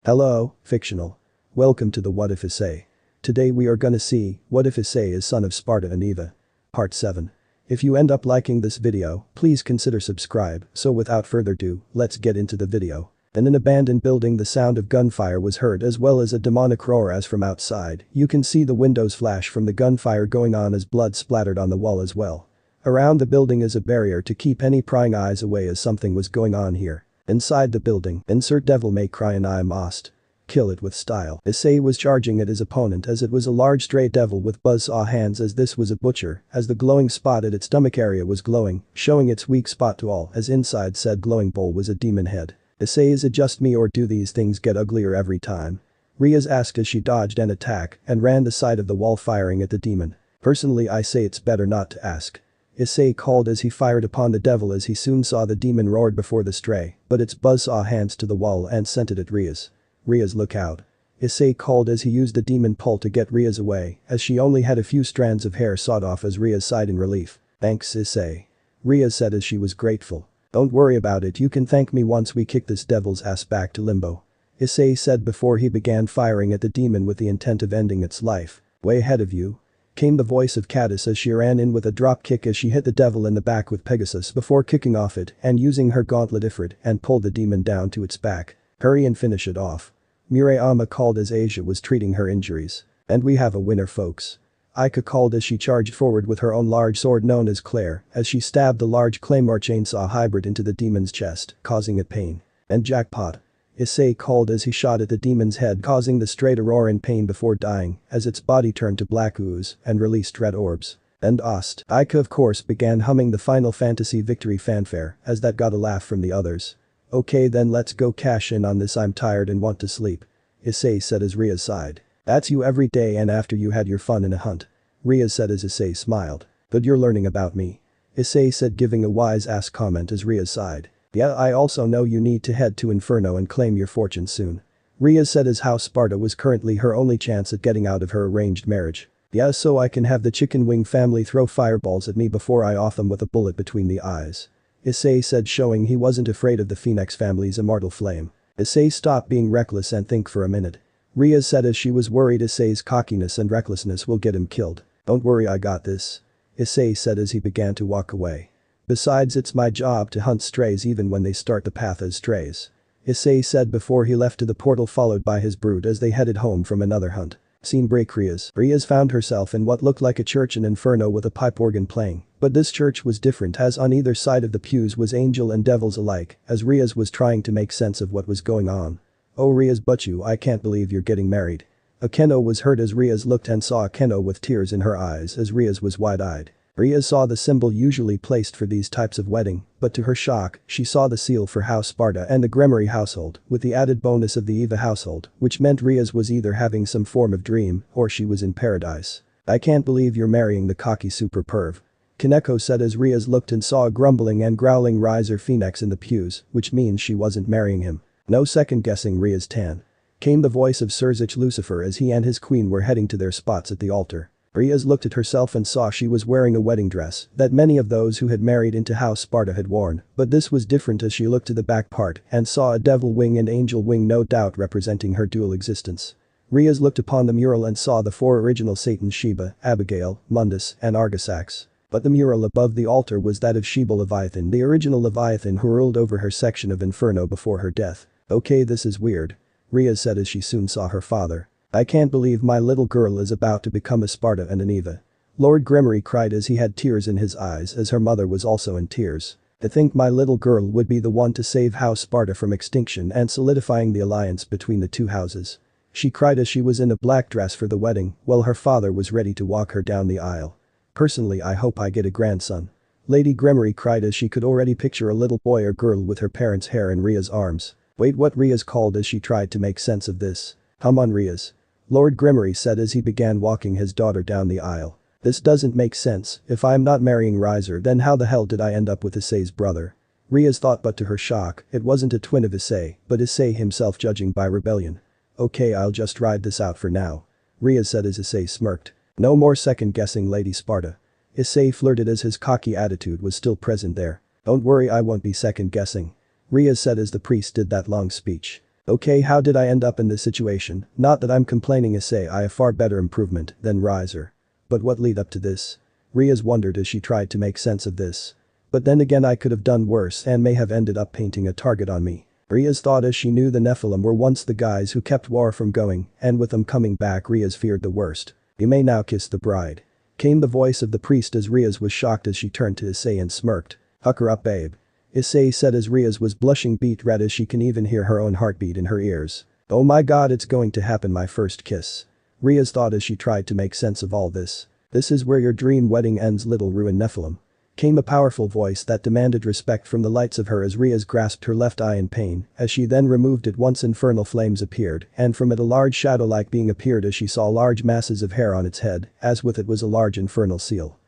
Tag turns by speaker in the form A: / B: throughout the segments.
A: Hello, fictional. Welcome to the What If Issei. Today we are gonna see, what if Issei is son of Sparda and Eva? Part 7. If you end up liking this video, please consider subscribe, so without further ado, let's get into the video. In an abandoned building the sound of gunfire was heard as well as a demonic roar as from outside, you can see the windows flash from the gunfire going on as blood splattered on the wall as well. Around the building is a barrier to keep any prying eyes away as something was going on here. Inside the building, insert devil may cry and I must kill it with style. Issei was charging at his opponent as it was a large stray devil with buzzsaw hands as this was a butcher, as the glowing spot at its stomach area was glowing, showing its weak spot to all as inside said glowing bowl was a demon head. Issei, is it just me or do these things get uglier every time? Riaz asked as she dodged an attack and ran the side of the wall firing at the demon. Personally I say it's better not to ask. Issei called as he fired upon the devil as he soon saw the demon roared before the stray, but its buzzsaw hands to the wall and sent it at Riaz. Riaz, look out. Issei called as he used the demon pole to get Riaz away, as she only had a few strands of hair sawed off as Riaz sighed in relief. Thanks Issei. Riaz said as she was grateful. Don't worry about it, you can thank me once we kick this devil's ass back to limbo. Issei said before he began firing at the demon with the intent of ending its life. Way ahead of you came the voice of Caddis as she ran in with a drop kick as she hit the devil in the back with Pegasus before kicking off it and using her gauntlet Ifrit and pulled the demon down to its back. Hurry and finish it off. Murayama called as Asia was treating her injuries. And we have a winner folks. Aika called as she charged forward with her own large sword known as Claire as she stabbed the large claymore chainsaw hybrid into the demon's chest, causing it pain. And jackpot. Issei called as he shot at the demon's head causing the stray to roar in pain before dying as its body turned to black ooze and released red orbs. And Ost. Aika of course began humming the Final Fantasy victory fanfare as that got a laugh from the others. Okay then let's go cash in on this, I'm tired and want to sleep. Issei said as Riaz sighed. That's you every day and after you had your fun in a hunt. Riaz said as Issei smiled. But you're learning about me. Issei said giving a wise ass comment as Riaz sighed. Yeah, I also know you need to head to Inferno and claim your fortune soon. Riaz said as how Sparda was currently her only chance at getting out of her arranged marriage. Yeah, so I can have the chicken wing family throw fireballs at me before I off them with a bullet between the eyes. Issei said showing he wasn't afraid of the Phoenix family's immortal flame. Issei stopped being reckless and think for a minute. Riaz said as she was worried Issei's cockiness and recklessness will get him killed. Don't worry, I got this. Issei said as he began to walk away. Besides, it's my job to hunt strays even when they start the path as strays. Issei said before he left to the portal followed by his brood as they headed home from another hunt. Scene break. Riaz found herself in what looked like a church in Inferno with a pipe organ playing, but this church was different as on either side of the pews was angel and devils alike as Riaz was trying to make sense of what was going on. Oh Riaz, but I can't believe you're getting married. Akeno was hurt as Riaz looked and saw Akeno with tears in her eyes as Riaz was wide-eyed. Riaz saw the symbol usually placed for these types of wedding, but to her shock, she saw the seal for House Sparda and the Gremory household, with the added bonus of the Eva household, which meant Riaz was either having some form of dream or she was in paradise. I can't believe you're marrying the cocky super perv. Kaneko said as Riaz looked and saw a grumbling and growling riser Phoenix in the pews, which means she wasn't marrying him. No second guessing Riaz tan. Came the voice of Sirzich Lucifer as he and his queen were heading to their spots at the altar. Riaz looked at herself and saw she was wearing a wedding dress that many of those who had married into House Sparda had worn, but this was different as she looked to the back part and saw a devil wing and angel wing, no doubt representing her dual existence. Riaz looked upon the mural and saw the four original Satans: Sheba, Abigail, Mundus, and Argisax. But the mural above the altar was that of Sheba Leviathan, the original Leviathan who ruled over her section of Inferno before her death. Okay, this is weird. Riaz said as she soon saw her father. I can't believe my little girl is about to become a Sparda and an Eva. Lord Gremory cried as he had tears in his eyes as her mother was also in tears. To think my little girl would be the one to save House Sparda from extinction and solidifying the alliance between the two houses. She cried as she was in a black dress for the wedding while her father was ready to walk her down the aisle. Personally, I hope I get a grandson. Lady Gremory cried as she could already picture a little boy or girl with her parents' hair in Riaz's arms. Wait, what? Riaz called as she tried to make sense of this. Come on Riaz. Lord Gremory said as he began walking his daughter down the aisle. This doesn't make sense, if I'm not marrying Riser then how the hell did I end up with Issei's brother? Riaz thought, but to her shock, it wasn't a twin of Issei, but Issei himself, judging by rebellion. Okay, I'll just ride this out for now. Riaz said as Issei smirked. No more second guessing Lady Sparda. Issei flirted as his cocky attitude was still present there. Don't worry, I won't be second guessing. Riaz said as the priest did that long speech. Okay, how did I end up in this situation? Not that I'm complaining, Issei, I have far better improvement than Riser. But what lead up to this? Riaz wondered as she tried to make sense of this. But then again, I could have done worse and may have ended up painting a target on me. Riaz thought as she knew the Nephilim were once the guys who kept war from going, and with them coming back Riaz feared the worst. You may now kiss the bride. Came the voice of the priest as Riaz was shocked as she turned to Issei and smirked. Huck her up, babe. Issei said as Riaz was blushing beet red as she can even hear her own heartbeat in her ears. Oh my god, it's going to happen, my first kiss. Riaz thought as she tried to make sense of all this. This is where your dream wedding ends, little ruined Nephilim. Came a powerful voice that demanded respect from the lights of her as Riaz grasped her left eye in pain, as she then removed it once infernal flames appeared, and from it a large shadow-like being appeared as she saw large masses of hair on its head, as with it was a large infernal seal.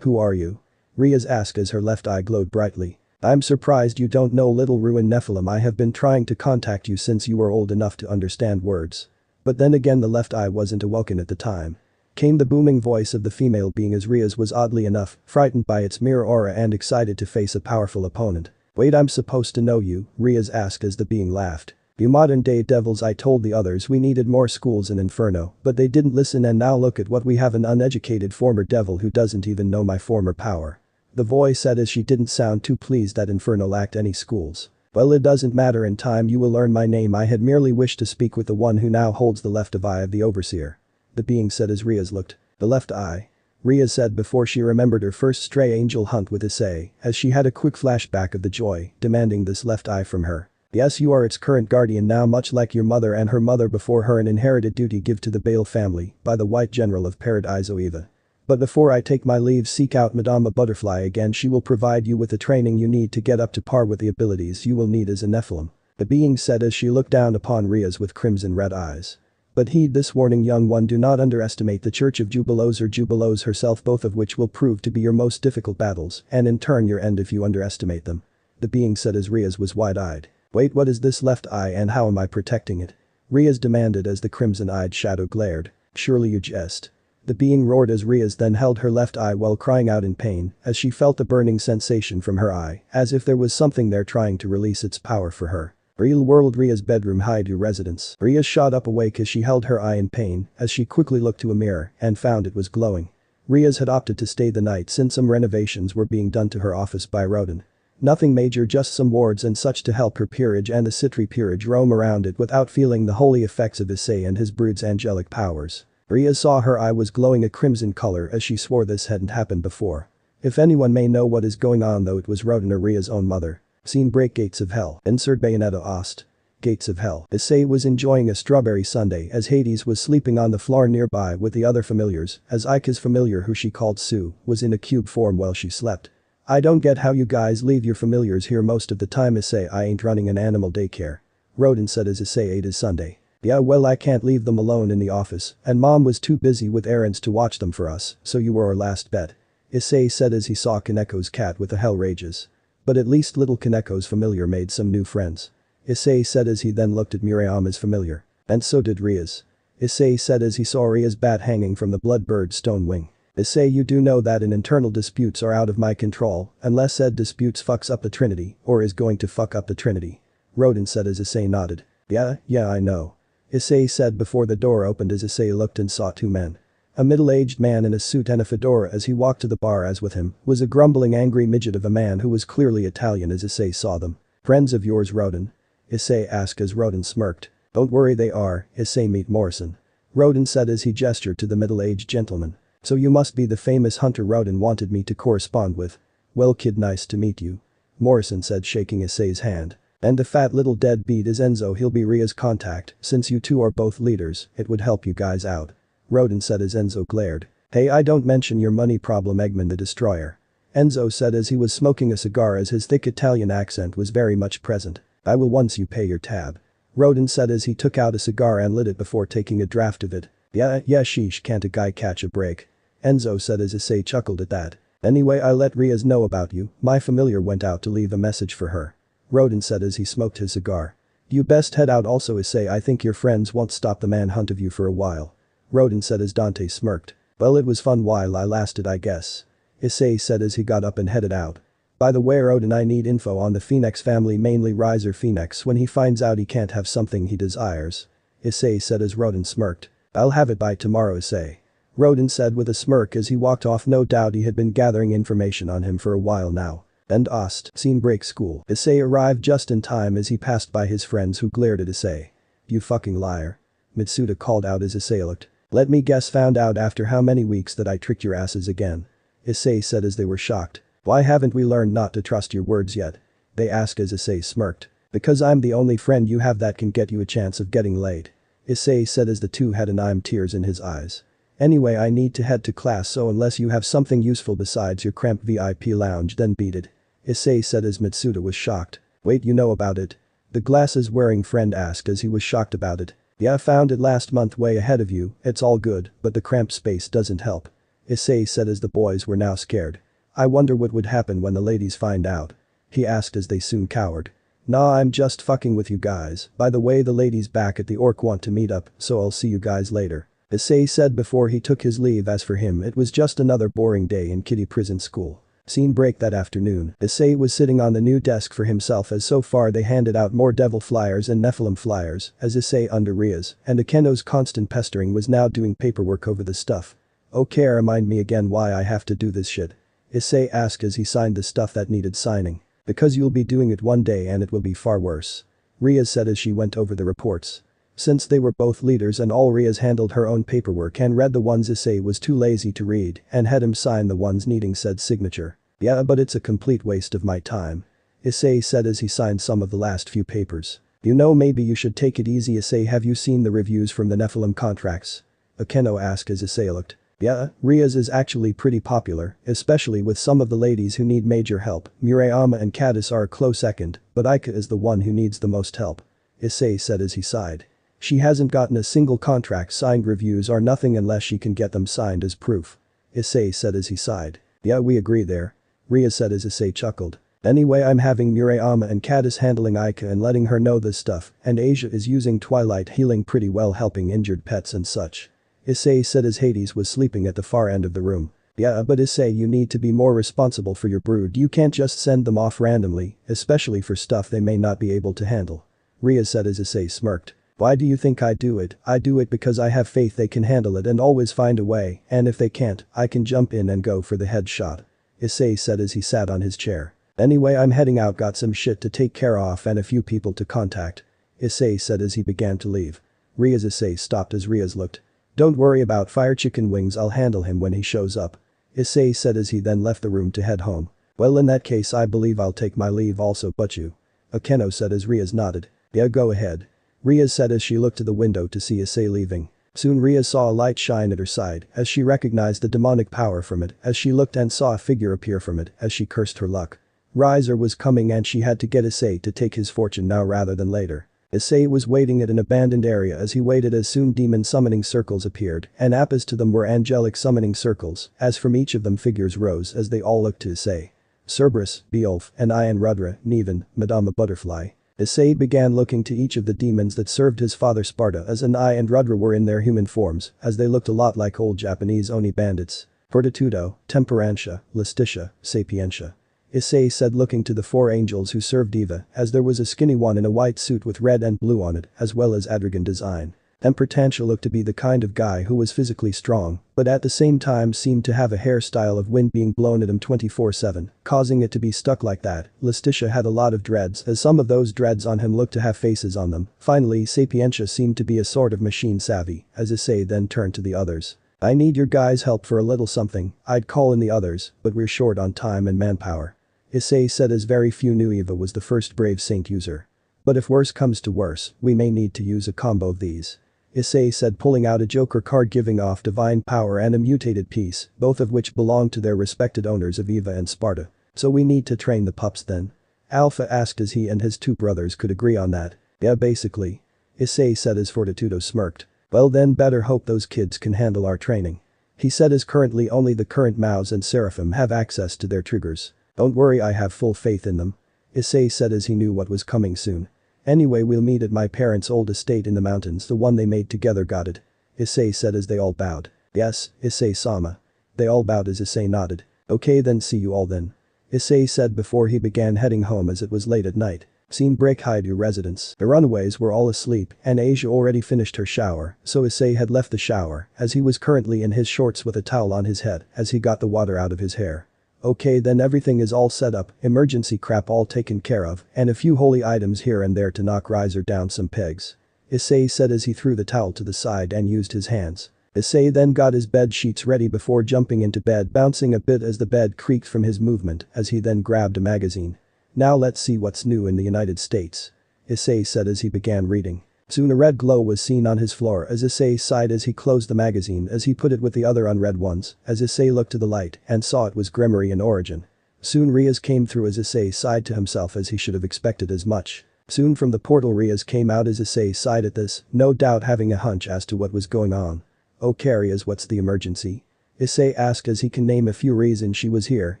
A: Who are you? Riaz asked as her left eye glowed brightly. I'm surprised you don't know, little ruined Nephilim, I have been trying to contact you since you were old enough to understand words. But then again, the left eye wasn't awoken at the time. Came the booming voice of the female being as Riaz was oddly enough frightened by its mirror aura and excited to face a powerful opponent. Wait, I'm supposed to know you? Riaz asked as the being laughed. You modern day devils, I told the others we needed more schools in Inferno, but they didn't listen, and now look at what we have, an uneducated former devil who doesn't even know my former power. The voice said as she didn't sound too pleased that Inferno lacked any schools. Well, it doesn't matter, in time you will learn my name. I had merely wished to speak with the one who now holds the left eye of the overseer. The being said as Riaz looked. The left eye? Riaz said before she remembered her first stray angel hunt with Issei, as she had a quick flashback of the joy demanding this left eye from her. Yes, you are its current guardian now, much like your mother and her mother before her, an inherited duty give to the Bale family by the White General of Paradise Eva. But before I take my leave, seek out Madame Butterfly again. She will provide you with the training you need to get up to par with the abilities you will need as a Nephilim. The being said as she looked down upon Riaz with crimson red eyes. But heed this warning, young one, do not underestimate the Church of Jubilos or Jubilos herself, both of which will prove to be your most difficult battles and in turn your end if you underestimate them. The being said as Riaz was wide-eyed. Wait, what is this left eye and how am I protecting it? Riaz demanded as the crimson-eyed shadow glared. Surely you jest. The being roared as Riaz then held her left eye while crying out in pain as she felt a burning sensation from her eye, as if there was something there trying to release its power for her. Real world Riaz bedroom, Hyoudou residence. Riaz shot up awake as she held her eye in pain as she quickly looked to a mirror and found it was glowing. Riaz had opted to stay the night since some renovations were being done to her office by Hyoudou. Nothing major, just some wards and such to help her peerage and the Citri peerage roam around it without feeling the holy effects of Issei and his brood's angelic powers. Riaz saw her eye was glowing a crimson color as she swore this hadn't happened before. If anyone may know what is going on though, it was Hyoudou or Riaz's own mother. Scene break. Gates of Hell. Insert Bayonetta Ost. Gates of Hell. Issei was enjoying a strawberry sundae as Hades was sleeping on the floor nearby with the other familiars, as Ika's familiar, who she called Sue, was in a cube form while she slept. I don't get how you guys leave your familiars here most of the time, Issei. I ain't running an animal daycare. Hyoudou said as Issei ate his sundae. Yeah, well, I can't leave them alone in the office, and mom was too busy with errands to watch them for us, so you were our last bet. Issei said as he saw Kaneko's cat with the hell rages. But at least little Kaneko's familiar made some new friends. Issei said as he then looked at Miriama's familiar. And so did Riaz. Issei said as he saw Riaz's bat hanging from the bloodbird stone wing. Issei, you do know that internal disputes are out of my control, unless said disputes fucks up the Trinity, or is going to fuck up the Trinity. Hyoudou said as Issei nodded. Yeah, I know. Issei said before the door opened as Issei looked and saw two men. A middle-aged man in a suit and a fedora as he walked to the bar, as with him was a grumbling angry midget of a man who was clearly Italian as Issei saw them. Friends of yours, Hyoudou? Issei asked as Hyoudou smirked. Don't worry, they are, Issei, meet Morrison. Hyoudou said as he gestured to the middle-aged gentleman. So you must be the famous hunter Hyoudou wanted me to correspond with. Well kid, nice to meet you. Morrison said, shaking Issei's hand. And the fat little deadbeat is Enzo, he'll be Ria's contact, since you two are both leaders, it would help you guys out. Hyoudou said as Enzo glared. Hey, I don't mention your money problem, Eggman the Destroyer. Enzo said as he was smoking a cigar as his thick Italian accent was very much present. I will once you pay your tab. Hyoudou said as he took out a cigar and lit it before taking a draft of it. Yeah, sheesh, can't a guy catch a break? Enzo said as Issei chuckled at that. Anyway, I let Riaz know about you, my familiar went out to leave a message for her. Hyoudou said as he smoked his cigar. You best head out also, Issei, I think your friends won't stop the manhunt of you for a while. Hyoudou said as Dante smirked. Well, it was fun while I lasted, I guess. Issei said as he got up and headed out. By the way Rodin, I need info on the Phoenix family, mainly Riser Phoenix, when he finds out he can't have something he desires. Issei said as Rodin smirked. I'll have it by tomorrow, Issei. Rodin said with a smirk as he walked off. No doubt he had been gathering information on him for a while now. And Ost, scene break school. Issei arrived just in time as he passed by his friends, who glared at Issei. You fucking liar. Mitsuda called out as Issei looked. Let me guess, found out after how many weeks that I tricked your asses again? Issei said as they were shocked. Why haven't we learned not to trust your words yet? They asked as Issei smirked. Because I'm the only friend you have that can get you a chance of getting laid. Issei said as the two had tears in his eyes. Anyway, I need to head to class, so unless you have something useful besides your cramped VIP lounge, then beat it. Issei said as Mitsuda was shocked. Wait, you know about it? The glasses-wearing friend asked as he was shocked about it. Yeah, I found it last month, way ahead of you. It's all good, but the cramped space doesn't help. Issei said as the boys were now scared. I wonder what would happen when the ladies find out. He asked as they soon cowered. Nah, I'm just fucking with you guys. By the way, the ladies back at the Orc want to meet up, so I'll see you guys later. Issei said before he took his leave. As for him, it was just another boring day in kiddie prison school. Scene break that afternoon. Issei was sitting on the new desk for himself, as so far they handed out more devil flyers and Nephilim flyers, as Issei, under Ria's and Akeno's constant pestering, was now doing paperwork over the stuff. Okay, remind me again why I have to do this shit? Issei asked as he signed the stuff that needed signing. Because you'll be doing it one day and it will be far worse. Ria said as she went over the reports. Since they were both leaders and all, Ria's handled her own paperwork and read the ones Issei was too lazy to read and had him sign the ones needing said signature. Yeah, but it's a complete waste of my time. Issei said as he signed some of the last few papers. You know, maybe you should take it easy, Issei. Have you seen the reviews from the Nephilim contracts? Akeno asked as Issei looked. Yeah, Ria's is actually pretty popular, especially with some of the ladies who need major help. Murayama and Cadis are a close second, but Aika is the one who needs the most help. Issei said as he sighed. She hasn't gotten a single contract signed. Reviews are nothing unless she can get them signed as proof. Issei said as he sighed. Yeah, we agree there. Ria said as Issei chuckled. Anyway, I'm having Murayama and Cadis handling Aika and letting her know this stuff, and Asia is using Twilight healing pretty well, helping injured pets and such. Issei said as Hades was sleeping at the far end of the room. Yeah, but Issei, you need to be more responsible for your brood. You can't just send them off randomly, especially for stuff they may not be able to handle. Ria said as Issei smirked. Why do you think I do it? I do it because I have faith they can handle it and always find a way, and if they can't, I can jump in and go for the headshot. Issei said as he sat on his chair. Anyway, I'm heading out, got some shit to take care of and a few people to contact. Issei said as he began to leave. Ria's Issei stopped as Ria's looked. Don't worry about Fire Chicken Wings, I'll handle him when he shows up. Issei said as he then left the room to head home. Well, in that case I believe I'll take my leave also, but you? Akeno said as Ria's nodded. Yeah, go ahead. Ria said as she looked to the window to see Issei leaving. Soon Ria saw a light shine at her side as she recognized the demonic power from it as she looked and saw a figure appear from it as she cursed her luck. Riser was coming and she had to get Issei to take his fortune now rather than later. Issei was waiting at an abandoned area as he waited as soon demon summoning circles appeared and opposite to them were angelic summoning circles as from each of them figures rose as they all looked to Issei. Cerberus, Beowulf, and Ian Rudra, Neven, Madama Butterfly. Issei began looking to each of the demons that served his father Sparda as Anai and Rudra were in their human forms as they looked a lot like old Japanese Oni bandits. Fortitudo, Temperantia, Lustitia, Sapientia. Issei said looking to the four angels who served Eva as there was a skinny one in a white suit with red and blue on it as well as Adragon design. Tempertantia looked to be the kind of guy who was physically strong but at the same time seemed to have a hairstyle of wind being blown at him 24/7, causing it to be stuck like that. Lustitia had a lot of dreads as some of those dreads on him looked to have faces on them. Finally, Sapientia seemed to be a sort of machine savvy as Issei then turned to the others. I need your guys' help for a little something. I'd call in the others, but we're short on time and manpower. Issei said as very few knew Eva was the first brave saint user. But if worse comes to worse, we may need to use a combo of these. Issei said pulling out a Joker card giving off divine power and a mutated piece, both of which belonged to their respected owners of Eva and Sparda. So we need to train the pups then? Alpha asked as he and his two brothers could agree on that. Yeah, basically. Issei said as Fortitudo smirked. Well then better hope those kids can handle our training. He said as currently only the current Maus and Seraphim have access to their triggers. Don't worry, I have full faith in them. Issei said as he knew what was coming soon. Anyway, we'll meet at my parents' old estate in the mountains, the one they made together, got it? Issei said as they all bowed. Yes, Issei-sama. They all bowed as Issei nodded. Okay then, see you all then. Issei said before he began heading home as it was late at night. Scene break Hyoudou residence. The runaways were all asleep and Asia already finished her shower, so Issei had left the shower as he was currently in his shorts with a towel on his head as he got the water out of his hair. Okay, then everything is all set up, emergency crap all taken care of, and a few holy items here and there to knock Riser down some pegs. Issei said as he threw the towel to the side and used his hands. Issei then got his bed sheets ready before jumping into bed, bouncing a bit as the bed creaked from his movement as he then grabbed a magazine. Now let's see what's new in the United States. Issei said as he began reading. Soon a red glow was seen on his floor as Issei sighed as he closed the magazine as he put it with the other unread ones as Issei looked to the light and saw it was Gremory in origin. Soon Rias came through as Issei sighed to himself as he should have expected as much. Soon from the portal Rias came out as Issei sighed at this, no doubt having a hunch as to what was going on. Okay Rias, what's the emergency? Issei asked as he can name a few reasons she was here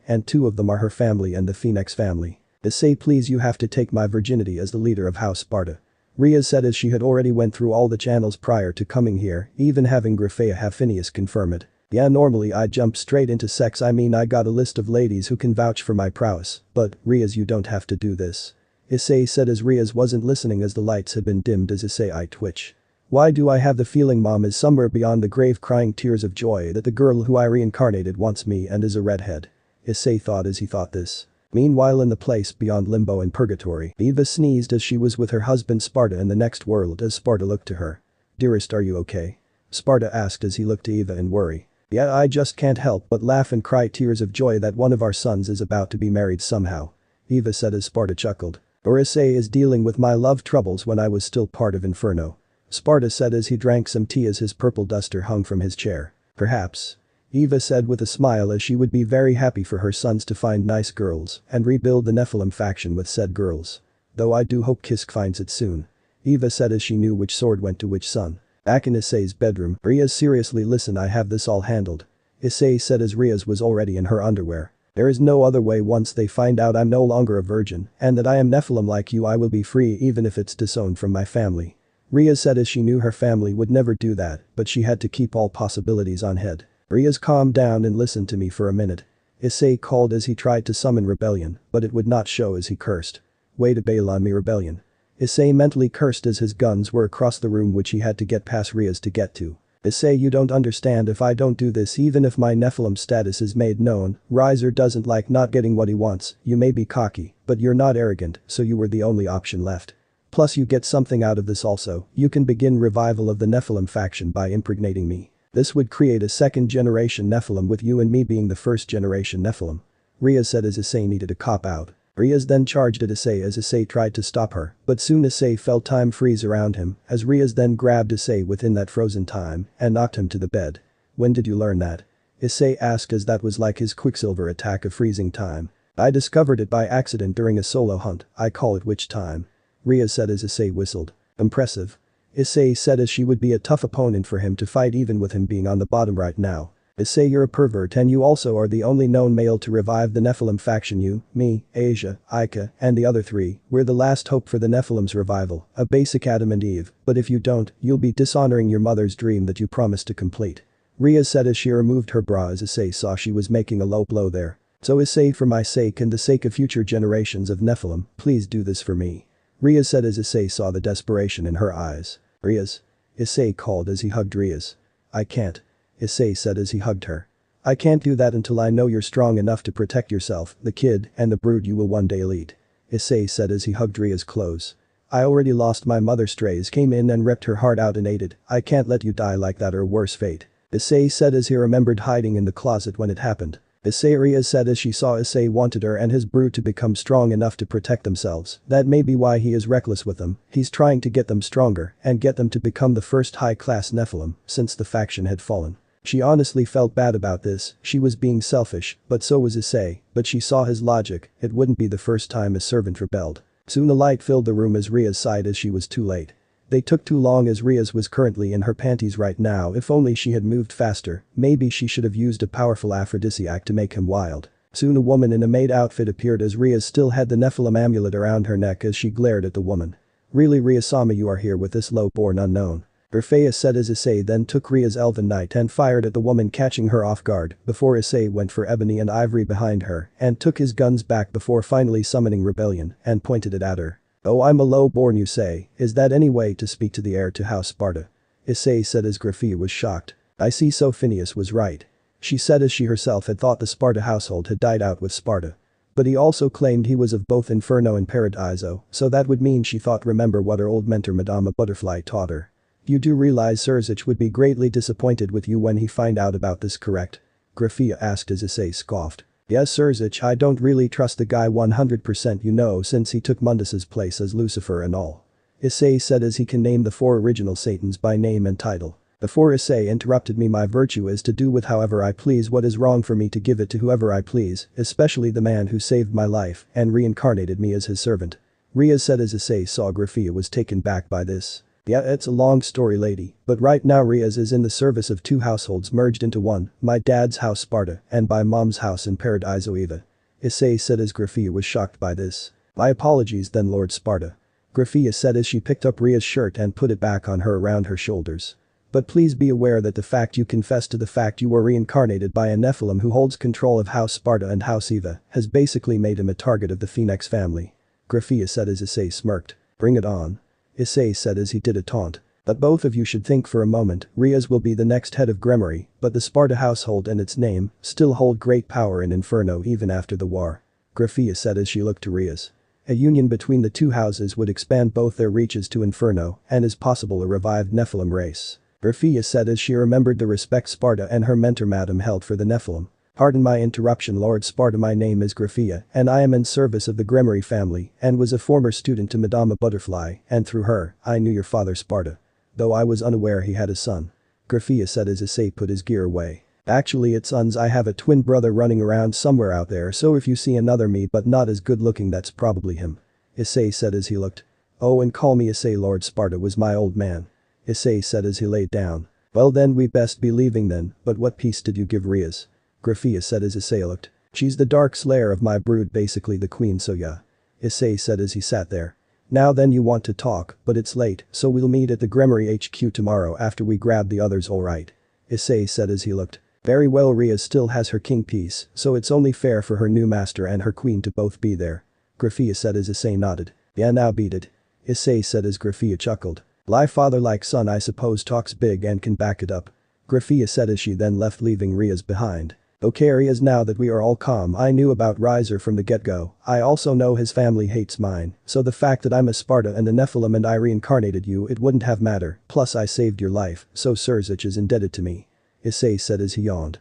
A: and two of them are her family and the Phoenix family. Issei, please, you have to take my virginity as the leader of House Sparda. Rias said as she had already went through all the channels prior to coming here, even having Grafea have Phineas confirm it. Yeah, normally I'd jump straight into sex, I mean I got a list of ladies who can vouch for my prowess, but, Rias, you don't have to do this. Issei said as Rias wasn't listening as the lights had been dimmed as Issei eyed twitch. Why do I have the feeling Mom is somewhere beyond the grave crying tears of joy that the girl who I reincarnated wants me and is a redhead? Issei thought as he thought this. Meanwhile in the place beyond limbo and purgatory, Eva sneezed as she was with her husband Sparda in the next world as Sparda looked to her. Dearest, are you okay? Sparda asked as he looked to Eva in worry. Yeah, I just can't help but laugh and cry tears of joy that one of our sons is about to be married somehow. Eva said as Sparda chuckled. Or Issei is dealing with my love troubles when I was still part of Inferno. Sparda said as he drank some tea as his purple duster hung from his chair. Perhaps. Eva said with a smile as she would be very happy for her sons to find nice girls and rebuild the Nephilim faction with said girls. Though I do hope Kisk finds it soon. Eva said as she knew which sword went to which son. Back in Issei's bedroom, Rias, seriously listen, I have this all handled. Issei said as Rias was already in her underwear. There is no other way. Once they find out I'm no longer a virgin and that I am Nephilim like you, I will be free even if it's disowned from my family. Rias said as she knew her family would never do that, but she had to keep all possibilities on head. Rias, calm down and listen to me for a minute. Issei called as he tried to summon rebellion, but it would not show as he cursed. Way to bail on me, rebellion. Issei mentally cursed as his guns were across the room which he had to get past Rias to get to. Issei, you don't understand, if I don't do this even if my Nephilim status is made known, Riser doesn't like not getting what he wants. You may be cocky, but you're not arrogant, so you were the only option left. Plus you get something out of this also, you can begin revival of the Nephilim faction by impregnating me. This would create a second generation Nephilim with you and me being the first generation Nephilim. Rias said as Issei needed a cop out. Rias then charged at Issei as Issei tried to stop her, but soon Issei felt time freeze around him as Rias then grabbed Issei within that frozen time and knocked him to the bed. When did you learn that? Issei asked as that was like his Quicksilver attack of freezing time. I discovered it by accident during a solo hunt, I call it witch time. Rias said as Issei whistled. Impressive. Issei said as she would be a tough opponent for him to fight even with him being on the bottom right now. Issei, you're a pervert and you also are the only known male to revive the Nephilim faction. You, me, Asia, Ika, and the other three, we're the last hope for the Nephilim's revival, a basic Adam and Eve, but if you don't, you'll be dishonoring your mother's dream that you promised to complete. Rias said as she removed her bra as Issei saw she was making a low blow there. So Issei, for my sake and the sake of future generations of Nephilim, please do this for me. Rias said as Issei saw the desperation in her eyes. Rias. Issei called as he hugged Rias. I can't. Issei said as he hugged her. I can't do that until I know you're strong enough to protect yourself, the kid, and the brood you will one day lead. Issei said as he hugged Rias close. I already lost my mother. Strays came in and ripped her heart out and ate it. I can't let you die like that or worse fate. Issei said as he remembered hiding in the closet when it happened. Issei, Rias said as she saw Issei wanted her and his brood to become strong enough to protect themselves. That may be why he is reckless with them, he's trying to get them stronger and get them to become the first high-class Nephilim since the faction had fallen. She honestly felt bad about this, she was being selfish, but so was Issei, but she saw his logic, it wouldn't be the first time a servant rebelled. Soon a light filled the room as Rias sighed as she was too late. They took too long as Rias was currently in her panties right now. If only she had moved faster, maybe she should have used a powerful aphrodisiac to make him wild. Soon a woman in a maid outfit appeared as Rias still had the Nephilim amulet around her neck as she glared at the woman. Really, Riasama, you are here with this low-born unknown? Rafea said as Issei then took Ria's elven knight and fired at the woman, catching her off guard before Issei went for Ebony and Ivory behind her and took his guns back before finally summoning Rebellion and pointed it at her. "Oh, I'm a low-born, you say, is that any way to speak to the heir to House Sparda?" Issei said as Grafia was shocked. "I see, so Phineas was right," she said as she herself had thought the Sparda household had died out with Sparda. But he also claimed he was of both Inferno and Paradiso, so that would mean she thought remember what her old mentor Madama Butterfly taught her. "You do realize Surzich would be greatly disappointed with you when he find out about this, correct?" Grafia asked as Issei scoffed. "Yes, Surzich, I don't really trust the guy 100%, since he took Mundus's place as Lucifer and all." Issei said as he can name the 4 original Satans by name and title. Before Issei interrupted me, "My virtue is to do with however I please what is wrong for me to give it to whoever I please, especially the man who saved my life and reincarnated me as his servant." Ria said as Issei saw Grafia was taken back by this. "Yeah, it's a long story, lady, but right now Ria's is in the service of 2 households merged into one, my dad's house Sparda and by mom's house in Paradiso Eva." Issei said as Grafia was shocked by this. "My apologies then, Lord Sparda." Grafia said as she picked up Ria's shirt and put it back on her around her shoulders. "But please be aware that the fact you confessed to the fact you were reincarnated by a Nephilim who holds control of House Sparda and House Eva has basically made him a target of the Phoenix family." Grafia said as Issei smirked. "Bring it on." Issei said as he did a taunt. "But both of you should think for a moment, Ria's will be the next head of Gremory, but the Sparda household and its name still hold great power in Inferno even after the war." Grafia said as she looked to Ria's. "A union between the 2 houses would expand both their reaches to Inferno and is possible a revived Nephilim race." Grafia said as she remembered the respect Sparda and her mentor Madam held for the Nephilim. "Pardon my interruption, Lord Sparda, my name is Grafia and I am in service of the Gremory family and was a former student to Madama Butterfly and through her, I knew your father Sparda. Though I was unaware he had a son." Grafia said as Issei put his gear away. "Actually it's sons, I have a twin brother running around somewhere out there, so if you see another me but not as good looking, that's probably him." Issei said as he looked. "Oh, and call me Issei, Lord Sparda was my old man." Issei said as he laid down. "Well then we best be leaving then, but what piece did you give Ria's?" Grafia said as Issei looked. "She's the dark slayer of my brood, basically the queen, so yeah." Issei said as he sat there. "Now then, you want to talk, but it's late, so we'll meet at the Gremory HQ tomorrow after we grab the others, alright?" Issei said as he looked. "Very well, Ria still has her king piece, so it's only fair for her new master and her queen to both be there." Grafia said as Issei nodded. "Yeah, now beat it." Issei said as Grafia chuckled. "Like father like son, I suppose, talks big and can back it up." Grafia said as she then left, leaving Ria's behind. "Okay, Ria's, now that we are all calm, I knew about Riser from the get-go. I also know his family hates mine, so the fact that I'm a Sparda and a Nephilim and I reincarnated you, it wouldn't have matter, plus I saved your life, so Surzich is indebted to me." Issei said as he yawned.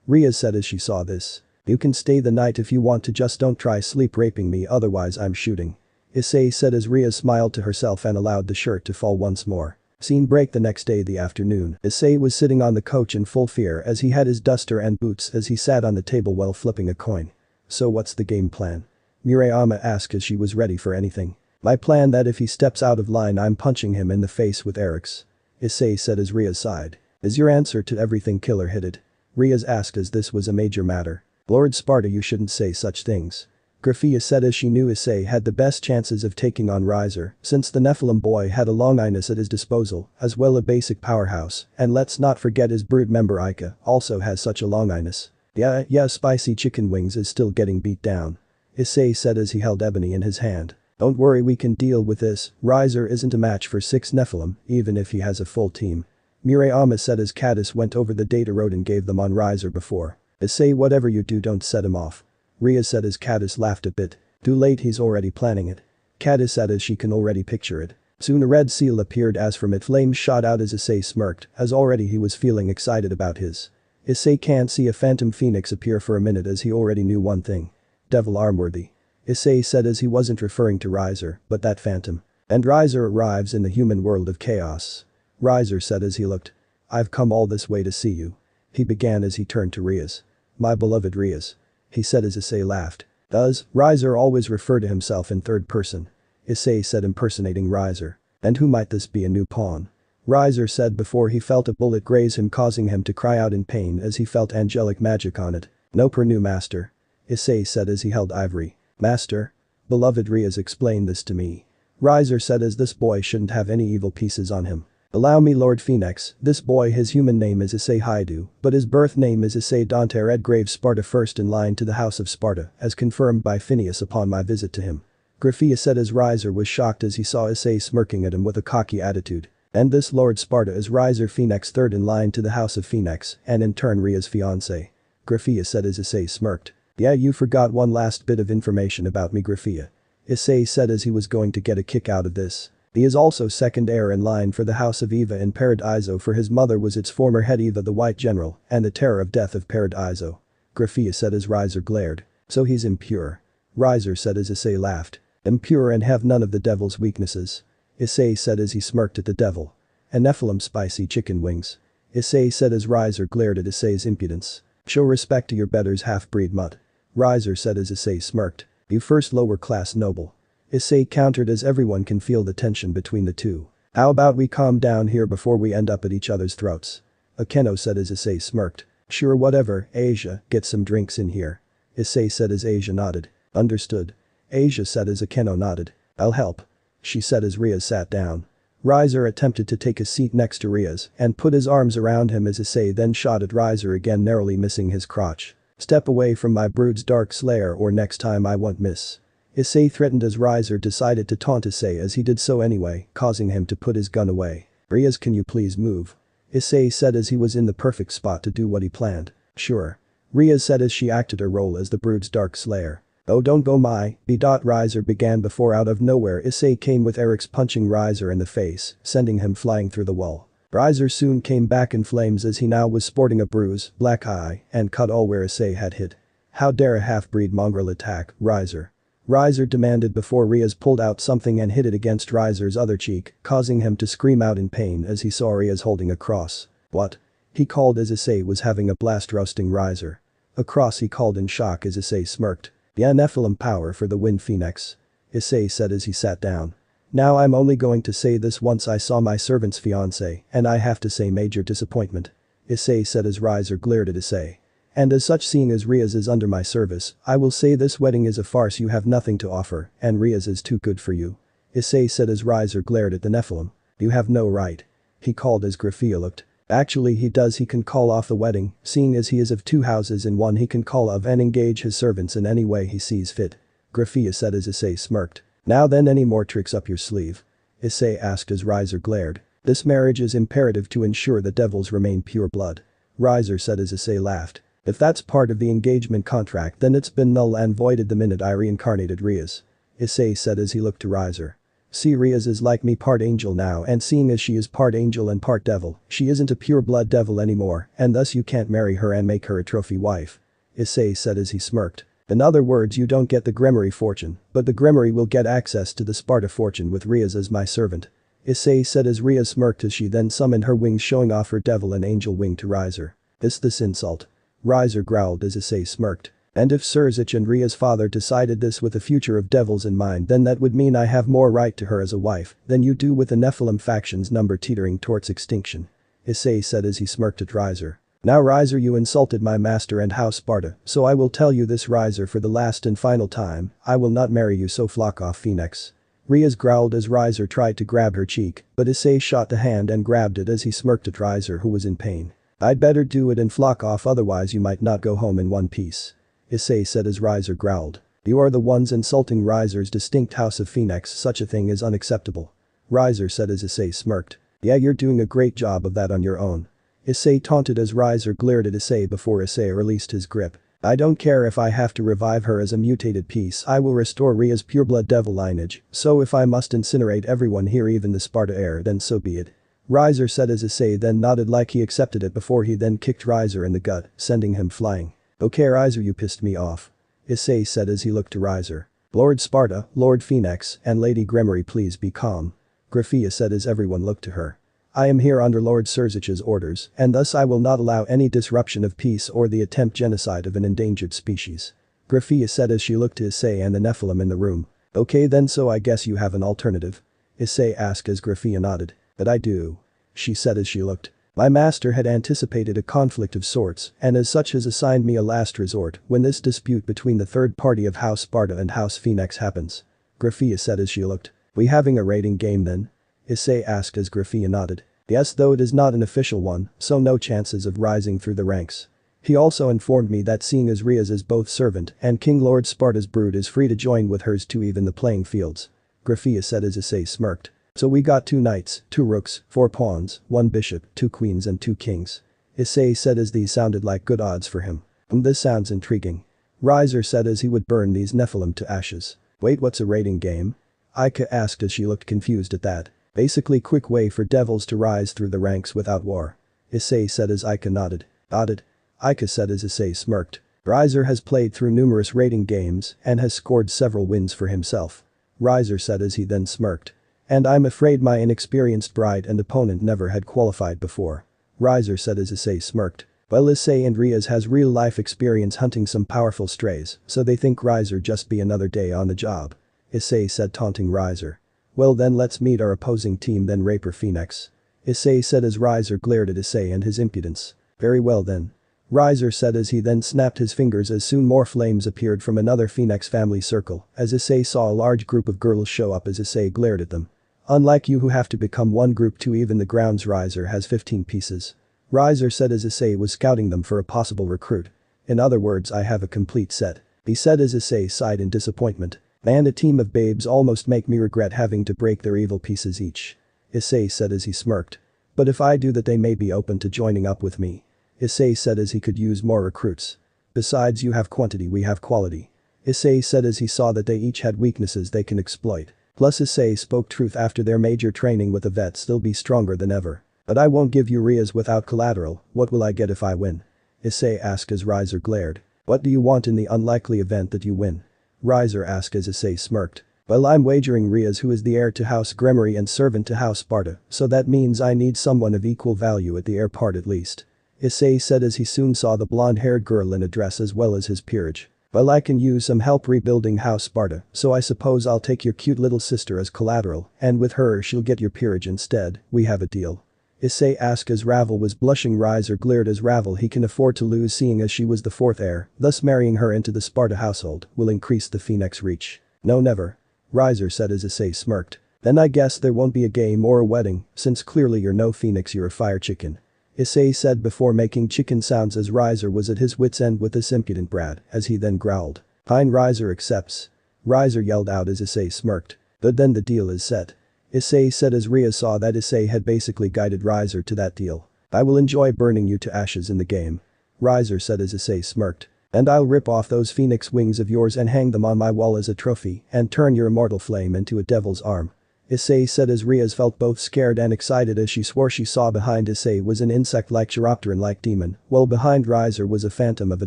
A: Ria said as she saw this. "You can stay the night if you want to, just don't try sleep raping me, otherwise I'm shooting." Issei said as Ria smiled to herself and allowed the shirt to fall once more. Scene break the next day, the afternoon. Issei was sitting on the couch in full fear as he had his duster and boots as he sat on the table while flipping a coin. "So what's the game plan?" Murayama asked as she was ready for anything. "My plan that if he steps out of line I'm punching him in the face with Eric's." Issei said as Ria sighed. "Is your answer to everything killer hit?" Ria's asked as this was a major matter. "Lord Sparda, you shouldn't say such things." Grafia said as she knew Issei had the best chances of taking on Riser since the Nephilim boy had a longinus at his disposal, as well a basic powerhouse, and let's not forget his brood member Ica also has such a longinus. Yeah, spicy chicken wings is still getting beat down." Issei said as he held Ebony in his hand. "Don't worry, we can deal with this, Riser isn't a match for 6 Nephilim, even if he has a full team." Murayama said as Caddis went over the data Rodin gave them on Riser before. "Issei, whatever you do, don't set him off." Ria said as Caddis laughed a bit. "Too late, he's already planning it." Caddis said as she can already picture it. Soon a red seal appeared as from it flames shot out as Issei smirked, as already he was feeling excited about his. Issei can't see a phantom phoenix appear for a minute as he already knew one thing. Devil armworthy. Issei said as he wasn't referring to Riser, but that phantom. And Riser arrives in the human world of chaos. Riser said as he looked. "I've come all this way to see you." He began as he turned to Rias. "My beloved Rias." He said as Issei laughed. "Does Riser always refer to himself in third person?" Issei said, impersonating Riser. "And who might this be, a new pawn?" Riser said before he felt a bullet graze him, causing him to cry out in pain as he felt angelic magic on it. "No, per new master." Issei said as he held Ivory. "Master? Beloved Rias, explain this to me." Riser said as this boy shouldn't have any evil pieces on him. Allow me, Lord Phoenix, this boy, his human name is Issei Hyoudou, but his birth name is Issei Dante Redgrave Sparda, first in line to the House of Sparda, as confirmed by Phineas upon my visit to him. Graphia said as Riser was shocked as he saw Issei smirking at him with a cocky attitude. And this Lord Sparda is Riser Phoenix, third in line to the House of Phoenix, and in turn Rhea's fiancé. Graphia said as Issei smirked. Yeah, you forgot one last bit of information about me, Graphia. Issei said as he was going to get a kick out of this. He is also second heir in line for the House of Eva in Paradiso, for his mother was its former head Eva the White General and the terror of death of Paradiso. Graphia said as Riser glared. So he's impure. Riser said as Issei laughed. Impure and have none of the devil's weaknesses. Issei said as he smirked at the devil. And Nephilim spicy chicken wings. Issei said as Riser glared at Issei's impudence. Show respect to your betters, half-breed mutt. Riser said as Issei smirked. You first lower-class noble. Issei countered as everyone can feel the tension between the two. How about we calm down here before we end up at each other's throats? Akeno said as Issei smirked. Sure, whatever, Asia, get some drinks in here. Issei said as Asia nodded. Understood. Asia said as Akeno nodded. I'll help. She said as Rhea sat down. Riser attempted to take a seat next to Rhea's and put his arms around him as Issei then shot at Riser again, narrowly missing his crotch. Step away from my brood's dark slayer or next time I won't miss. Issei threatened as Riser decided to taunt Issei as he did so anyway, causing him to put his gun away. Rhea's, can you please move? Issei said as he was in the perfect spot to do what he planned. Sure. Rhea said as she acted her role as the brood's dark slayer. Oh, don't go my b. Riser began before out of nowhere Issei came with Eric's punching Riser in the face, sending him flying through the wall. Riser soon came back in flames as he now was sporting a bruise, black eye, and cut all where Issei had hit. How dare a half-breed mongrel attack, Riser? Riser demanded before Rhea's pulled out something and hit it against Riser's other cheek, causing him to scream out in pain as he saw Rhea's holding a cross. What? He called as Issei was having a blast roasting Riser. A cross, he called in shock as Issei smirked. Yeah, Nephilim power for the win, Phoenix. Issei said as he sat down. Now I'm only going to say this once I saw my servant's fiancé, and I have to say major disappointment. Issei said as Riser glared at Issei. And as such, seeing as Rhea's is under my service, I will say this wedding is a farce, you have nothing to offer, and Rhea's is too good for you. Issei said as Riser glared at the Nephilim. You have no right. He called as Graphia looked. Actually he does, he can call off the wedding, seeing as he is of two houses in one, he can call of and engage his servants in any way he sees fit. Graphia said as Issei smirked. Now then, any more tricks up your sleeve? Issei asked as Riser glared. This marriage is imperative to ensure the devils remain pure blood. Riser said as Issei laughed. If that's part of the engagement contract then it's been null and voided the minute I reincarnated Rhea's. Issei said as he looked to Riser. See, Rhea's is like me, part angel now, and seeing as she is part angel and part devil, she isn't a pure blood devil anymore, and thus you can't marry her and make her a trophy wife. Issei said as he smirked. In other words, you don't get the Gremory fortune, but the Gremory will get access to the Sparda fortune with Rhea's as my servant. Issei said as Rhea smirked as she then summoned her wings, showing off her devil and angel wing to Riser. This insult. Riser growled as Issei smirked. And if Surzich and Rhea's father decided this with the future of devils in mind, then that would mean I have more right to her as a wife than you do, with the Nephilim faction's number teetering towards extinction. Issei said as he smirked at Riser. Now Riser, you insulted my master and House Sparda, so I will tell you this, Riser, for the last and final time, I will not marry you, so flock off, Phoenix. Rhea's growled as Riser tried to grab her cheek, but Issei shot the hand and grabbed it as he smirked at Riser, who was in pain. I'd better do it and flock off, otherwise you might not go home in one piece. Issei said as Riser growled. You are the ones insulting Riser's distinct House of Phoenix, such a thing is unacceptable. Riser said as Issei smirked. Yeah, you're doing a great job of that on your own. Issei taunted as Riser glared at Issei before Issei released his grip. I don't care if I have to revive her as a mutated piece, I will restore Rhea's pureblood devil lineage, so if I must incinerate everyone here, even the Sparda heir, then so be it. Riser said as Issei then nodded like he accepted it before he then kicked Riser in the gut, sending him flying. Okay, Riser, you pissed me off. Issei said as he looked to Riser. Lord Sparda, Lord Phoenix, and Lady Gremory, please be calm. Graphia said as everyone looked to her. I am here under Lord Surzich's orders, and thus I will not allow any disruption of peace or the attempt genocide of an endangered species. Graphia said as she looked to Issei and the Nephilim in the room. Okay then, so I guess you have an alternative? Issei asked as Graphia nodded. But I do. She said as she looked. My master had anticipated a conflict of sorts and as such has assigned me a last resort when this dispute between the third party of House Sparda and House Phoenix happens. Graphia said as she looked. We having a rating game then? Issei asked as Graphia nodded. Yes, though it is not an official one, so no chances of rising through the ranks. He also informed me that seeing as Riaz is both servant and King Lord Sparda's brood is free to join with hers to even the playing fields. Grafia said as Issei smirked. So we got 2 knights, 2 rooks, 4 pawns, 1 bishop, 2 queens and 2 kings. Issei said as these sounded like good odds for him. This sounds intriguing. Riser said as he would burn these Nephilim to ashes. Wait, what's a raiding game? Aika asked as she looked confused at that. Basically quick way for devils to rise through the ranks without war. Issei said as Aika nodded. Aika said as Issei smirked. Riser has played through numerous raiding games and has scored several wins for himself. Riser said as he then smirked. And I'm afraid my inexperienced bride and opponent never had qualified before. Riser said as Issei smirked. Well, Issei and Riaz has real-life experience hunting some powerful strays, so they think Riser just be another day on the job. Issei said, taunting Riser. Well then let's meet our opposing team then, Raper Phoenix. Issei said as Riser glared at Issei and his impudence. Very well then. Riser said as he then snapped his fingers as soon more flames appeared from another Phoenix family circle as Issei saw a large group of girls show up as Issei glared at them. Unlike you who have to become one group to even the grounds, Riser has 15 pieces. Riser said as Issei was scouting them for a possible recruit. In other words, I have a complete set. He said as Issei sighed in disappointment. And a team of babes almost make me regret having to break their evil pieces each. Issei said as he smirked. But if I do that they may be open to joining up with me. Issei said as he could use more recruits. Besides, you have quantity, we have quality. Issei said as he saw that they each had weaknesses they can exploit. Plus Issei spoke truth, after their major training with the vet still be stronger than ever. But I won't give you Riaz without collateral, what will I get if I win? Issei asked as Riser glared. What do you want in the unlikely event that you win? Riser asked as Issei smirked. Well, I'm wagering Riaz, who is the heir to House Gremory and servant to House Sparda, so that means I need someone of equal value at the heir part at least. Issei said as he soon saw the blonde-haired girl in a dress as well as his peerage. Well, I can use some help rebuilding House Sparda, so I suppose I'll take your cute little sister as collateral, and with her she'll get your peerage instead, we have a deal. Issei asked as Ravel was blushing. Riser glared as Ravel he can afford to lose, seeing as she was the 4th heir, thus marrying her into the Sparda household will increase the Phoenix reach. No, never. Riser said as Issei smirked. Then I guess there won't be a game or a wedding, since clearly you're no Phoenix, you're a fire chicken. Issei said before making chicken sounds as Riser was at his wit's end with this impudent brat, as he then growled. Fine, Riser accepts. Riser yelled out as Issei smirked. But then the deal is set. Issei said as Riaz saw that Issei had basically guided Riser to that deal. I will enjoy burning you to ashes in the game. Riser said as Issei smirked. And I'll rip off those phoenix wings of yours and hang them on my wall as a trophy and turn your immortal flame into a devil's arm. Issei said as Riaz felt both scared and excited as she swore she saw behind Issei was an insect-like chiropteran-like demon, while behind Riser was a phantom of a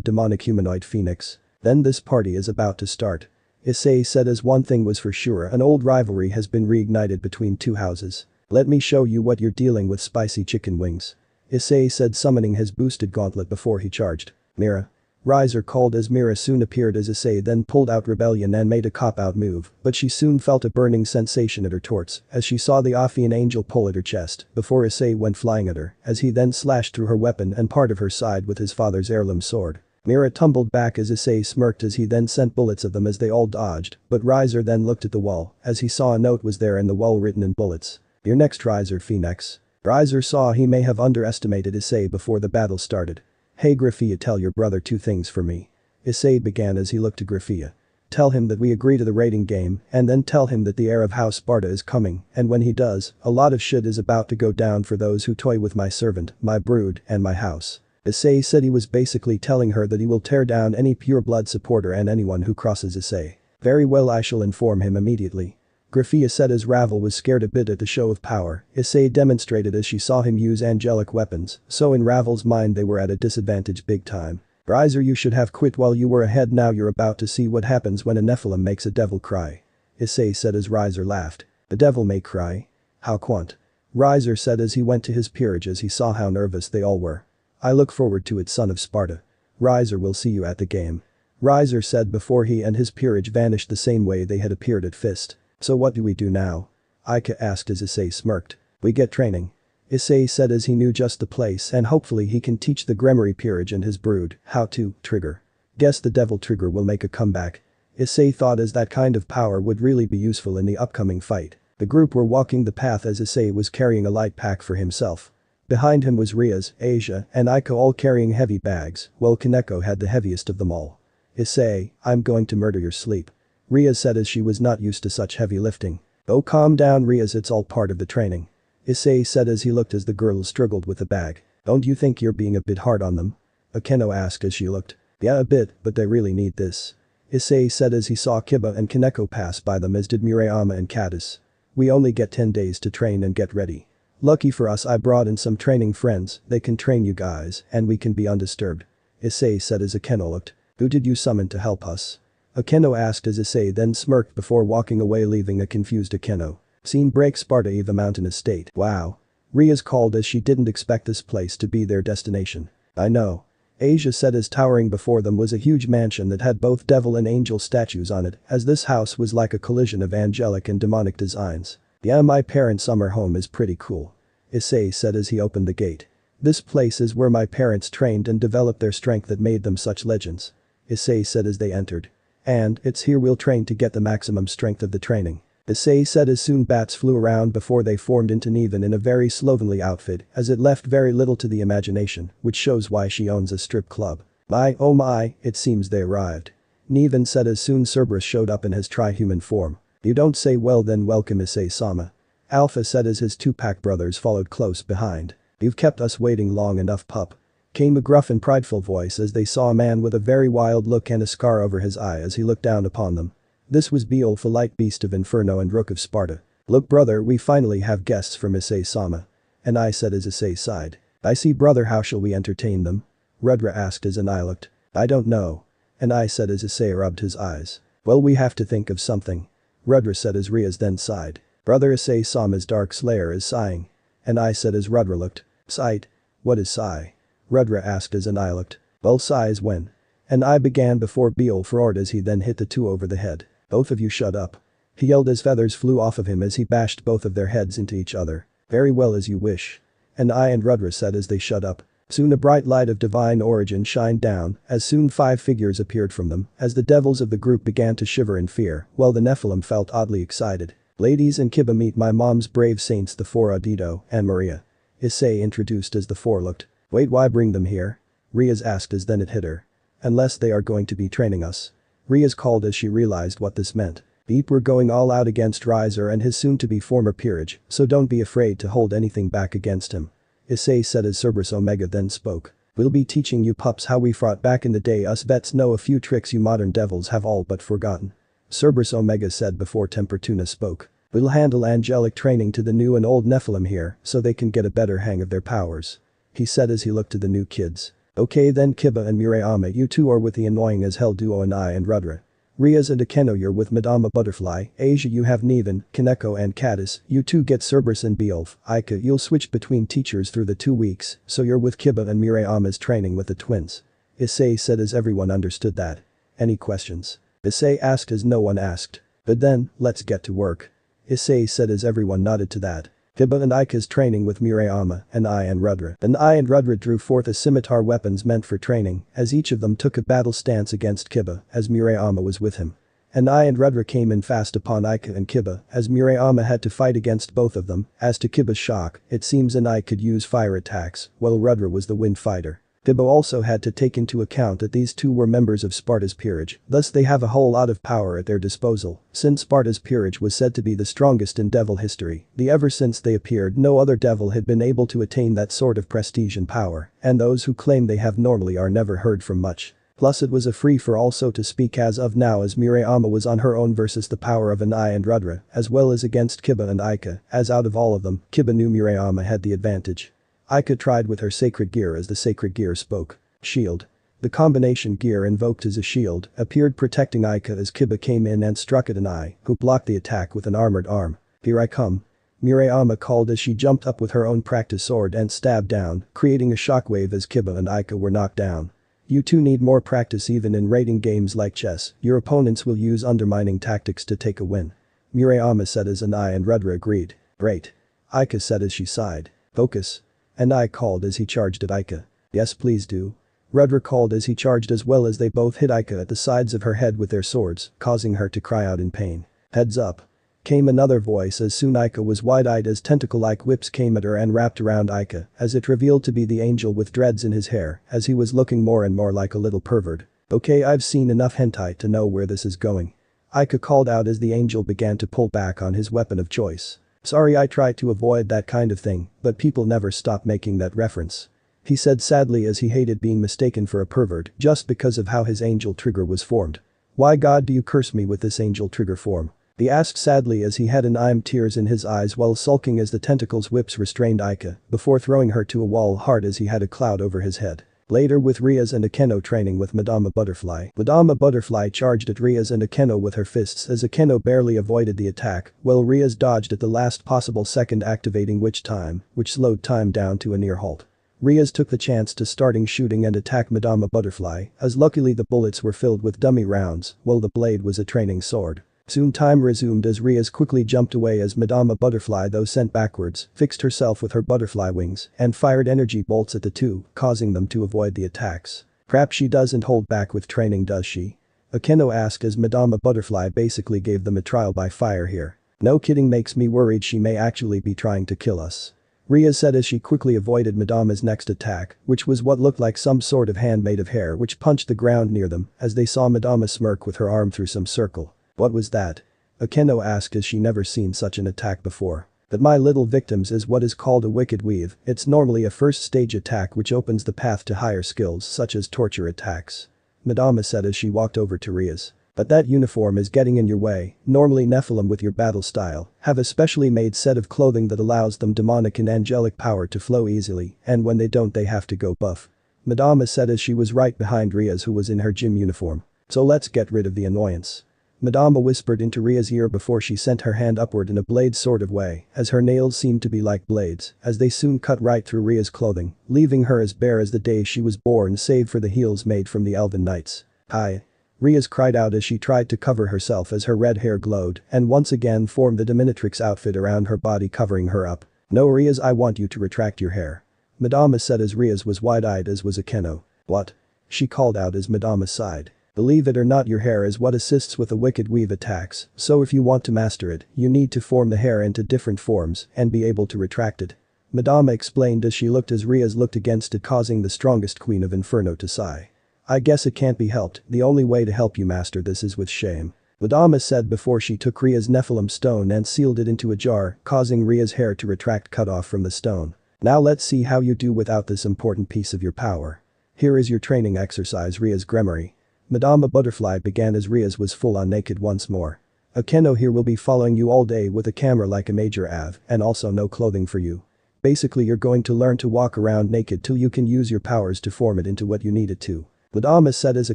A: demonic humanoid phoenix. Then this party is about to start. Issei said as one thing was for sure, an old rivalry has been reignited between 2 houses. Let me show you what you're dealing with, spicy chicken wings. Issei said, summoning his boosted gauntlet before he charged. Mira. Riser called as Mira soon appeared as Issei then pulled out Rebellion and made a cop-out move, but she soon felt a burning sensation at her torts as she saw the Ophian angel pull at her chest before Issei went flying at her as he then slashed through her weapon and part of her side with his father's heirloom sword. Mira tumbled back as Issei smirked as he then sent bullets at them as they all dodged, but Riser then looked at the wall as he saw a note was there in the wall written in bullets. You're next, Riser Phoenix. Riser saw he may have underestimated Issei before the battle started. Hey Grafia, tell your brother 2 things for me. Issei began as he looked to Grafia. Tell him that we agree to the raiding game and then tell him that the heir of House Sparda is coming, and when he does, a lot of shit is about to go down for those who toy with my servant, my brood, and my house. Issei said he was basically telling her that he will tear down any pure blood supporter and anyone who crosses Issei. Very well, I shall inform him immediately. Grafia said as Ravel was scared a bit at the show of power Issei demonstrated as she saw him use angelic weapons, so in Ravel's mind they were at a disadvantage big time. Riser, you should have quit while you were ahead, now you're about to see what happens when a Nephilim makes a devil cry. Issei said as Riser laughed. The devil may cry? How quaint. Riser said as he went to his peerage as he saw how nervous they all were. I look forward to it, son of Sparda. Riser will see you at the game. Riser said before he and his peerage vanished the same way they had appeared at Fist. So what do we do now? Aika asked as Issei smirked. We get training. Issei said as he knew just the place and hopefully he can teach the Gremory peerage and his brood how to trigger. Guess the devil trigger will make a comeback. Issei thought as that kind of power would really be useful in the upcoming fight. The group were walking the path as Issei was carrying a light pack for himself. Behind him was Riaz, Asia, and Aiko all carrying heavy bags, while Kaneko had the heaviest of them all. Issei, I'm going to murder your sleep. Riaz said as she was not used to such heavy lifting. Oh, calm down Riaz, it's all part of the training. Issei said as he looked as the girls struggled with the bag. Don't you think you're being a bit hard on them? Akeno asked as she looked. Yeah, a bit, but they really need this. Issei said as he saw Kiba and Kaneko pass by them, as did Murayama and Katis. We only get 10 days to train and get ready. Lucky for us I brought in some training friends, they can train you guys, and we can be undisturbed. Issei said as Akeno looked. Who did you summon to help us? Akeno asked as Issei then smirked before walking away, leaving a confused Akeno. Scene break. Sparda Eva Mountain Estate. Wow. Riaz called as she didn't expect this place to be their destination. I know. Asia said as towering before them was a huge mansion that had both devil and angel statues on it, as this house was like a collision of angelic and demonic designs. Yeah, my parents' summer home is pretty cool. Issei said as he opened the gate. This place is where my parents trained and developed their strength that made them such legends. Issei said as they entered. And, it's here we'll train to get the maximum strength of the training. Issei said as soon bats flew around before they formed into Nevan in a very slovenly outfit, as it left very little to the imagination, which shows why she owns a strip club. My, oh my, it seems they arrived. Nevan said as soon Cerberus showed up in his tri-human form. You don't say, well then welcome Issei-sama. Alpha said as his two-pack brothers followed close behind. You've kept us waiting long enough, pup. Came a gruff and prideful voice as they saw a man with a very wild look and a scar over his eye as he looked down upon them. This was Beowulf, a light beast of Inferno and Rook of Sparta. Look brother, we finally have guests from Issei-sama. And I said as Issei sighed. I see brother, how shall we entertain them? Rudra asked as I looked. I don't know. And I said as Issei rubbed his eyes. Well, we have to think of something. Rudra said as Riaz then sighed. Brother Issei-sama's dark slayer is sighing. And I said as Rudra looked. Sight? What is sigh? Rudra asked as I looked. Well, sigh is when. And I began before Beowulf roared as he then hit the two over the head. Both of you shut up. He yelled as feathers flew off of him as he bashed both of their heads into each other. Very well, as you wish. And I and Rudra said as they shut up. Soon a bright light of divine origin shined down, as soon 5 figures appeared from them, as the devils of the group began to shiver in fear, while the Nephilim felt oddly excited. Ladies and Kiba, meet my mom's brave saints, the 4 Adito and Maria. Issei introduced as the 4 looked. Wait, why bring them here? Riaz asked as then it hit her. Unless they are going to be training us. Riaz called as she realized what this meant. Beep, we're going all out against Rizer and his soon-to-be former peerage, so don't be afraid to hold anything back against him. Issei said as Cerberus Omega then spoke. We'll be teaching you pups how we fought back in the day. Us vets know a few tricks you modern devils have all but forgotten. Cerberus Omega said before Tempertuna spoke. We'll handle angelic training to the new and old Nephilim here, so they can get a better hang of their powers. He said as he looked to the new kids. Okay then Kiba and Murayama, you two are with the annoying as hell duo and I and Rudra. Riaz and Akeno, you're with Madama Butterfly. Asia, you have Nevan, Kaneko and Katis. You two get Cerberus and Beowulf. Aika, you'll switch between teachers through the 2 weeks, so you're with Kiba and Murayama's training with the twins. Issei said as everyone understood that. Any questions? Issei asked as no one asked. But then, let's get to work. Issei said as everyone nodded to that. Kiba and Aika's training with Murayama and I and Rudra. And I and Rudra drew forth a scimitar, weapons meant for training, as each of them took a battle stance against Kiba as Murayama was with him. And I and Rudra came in fast upon Aika and Kiba as Murayama had to fight against both of them. As to Kiba's shock, it seems an I could use fire attacks, while Rudra was the wind fighter. Kiba also had to take into account that these two were members of Sparta's peerage, thus they have a whole lot of power at their disposal, since Sparta's peerage was said to be the strongest in devil history. Ever since they appeared, no other devil had been able to attain that sort of prestige and power, and those who claim they have normally are never heard from much. Plus it was a free-for-all, so to speak, as of now, as Murayama was on her own versus the power of an I and Rudra, as well as against Kiba and Aika, as out of all of them, Kiba knew Murayama had the advantage. Aika tried with her sacred gear as the sacred gear spoke. Shield. The combination gear invoked as a shield appeared, protecting Aika as Kiba came in and struck at an Ai, who blocked the attack with an armored arm. Here I come. Murayama called as she jumped up with her own practice sword and stabbed down, creating a shockwave as Kiba and Aika were knocked down. You two need more practice. Even in rating games like chess, your opponents will use undermining tactics to take a win. Murayama said as an I and Rudra agreed. Great. Aika said as she sighed. Focus. And I called as he charged at Aika. Yes, please do. Rudra called as he charged as well, as they both hit Aika at the sides of her head with their swords, causing her to cry out in pain. Heads up. Came another voice as soon Aika was wide-eyed as tentacle-like whips came at her and wrapped around Aika as it revealed to be the angel with dreads in his hair as he was looking more and more like a little pervert. Okay, I've seen enough hentai to know where this is going. Aika called out as the angel began to pull back on his weapon of choice. Sorry, I try to avoid that kind of thing, but people never stop making that reference. He said sadly as he hated being mistaken for a pervert just because of how his angel trigger was formed. Why God do you curse me with this angel trigger form? He asked sadly as he had tears in his eyes while sulking as the tentacles whips restrained Aika before throwing her to a wall hard as he had a cloud over his head. Later with Riaz and Akeno training with Madama Butterfly. Madama Butterfly charged at Riaz and Akeno with her fists as Akeno barely avoided the attack while Riaz dodged at the last possible second activating witch time, which slowed time down to a near halt. Riaz took the chance to starting shooting and attack Madama Butterfly as luckily the bullets were filled with dummy rounds while the blade was a training sword. Soon time resumed as Riaz quickly jumped away as Madama Butterfly though sent backwards, fixed herself with her butterfly wings and fired energy bolts at the two, causing them to avoid the attacks. Crap, she doesn't hold back with training, does she? Akeno asked as Madama Butterfly basically gave them a trial by fire here. No kidding, makes me worried she may actually be trying to kill us. Riaz said as she quickly avoided Madama's next attack, which was what looked like some sort of hand made of hair which punched the ground near them as they saw Madama smirk with her arm through some circle. What was that? Akeno asked as she never seen such an attack before. That my little victims is what is called a wicked weave, it's normally a first stage attack which opens the path to higher skills such as torture attacks. Madama said as she walked over to Riaz. But that uniform is getting in your way, normally Nephilim with your battle style have a specially made set of clothing that allows them demonic and angelic power to flow easily and when they don't they have to go buff. Madama said as she was right behind Riaz who was in her gym uniform. So let's get rid of the annoyance. Madama whispered into Ria's ear before she sent her hand upward in a blade sort of way as her nails seemed to be like blades as they soon cut right through Ria's clothing, leaving her as bare as the day she was born save for the heels made from the elven knights. Hi. Riaz cried out as she tried to cover herself as her red hair glowed and once again formed the dominatrix outfit around her body covering her up. No Riaz, I want you to retract your hair. Madama said as Riaz was wide-eyed as was Akeno. What? She called out as Madama sighed. Believe it or not, your hair is what assists with the wicked weave attacks, so if you want to master it, you need to form the hair into different forms and be able to retract it. Madama explained as she looked as Riaz looked against it, causing the strongest queen of Inferno to sigh. I guess it can't be helped, the only way to help you master this is with shame. Madama said before she took Ria's Nephilim stone and sealed it into a jar, causing Ria's hair to retract cut off from the stone. Now let's see how you do without this important piece of your power. Here is your training exercise, Ria's Gremory. Madama Butterfly began as Riaz was full on naked once more. Akeno here will be following you all day with a camera like a major AV and also no clothing for you. Basically you're going to learn to walk around naked till you can use your powers to form it into what you need it to. Madama said as a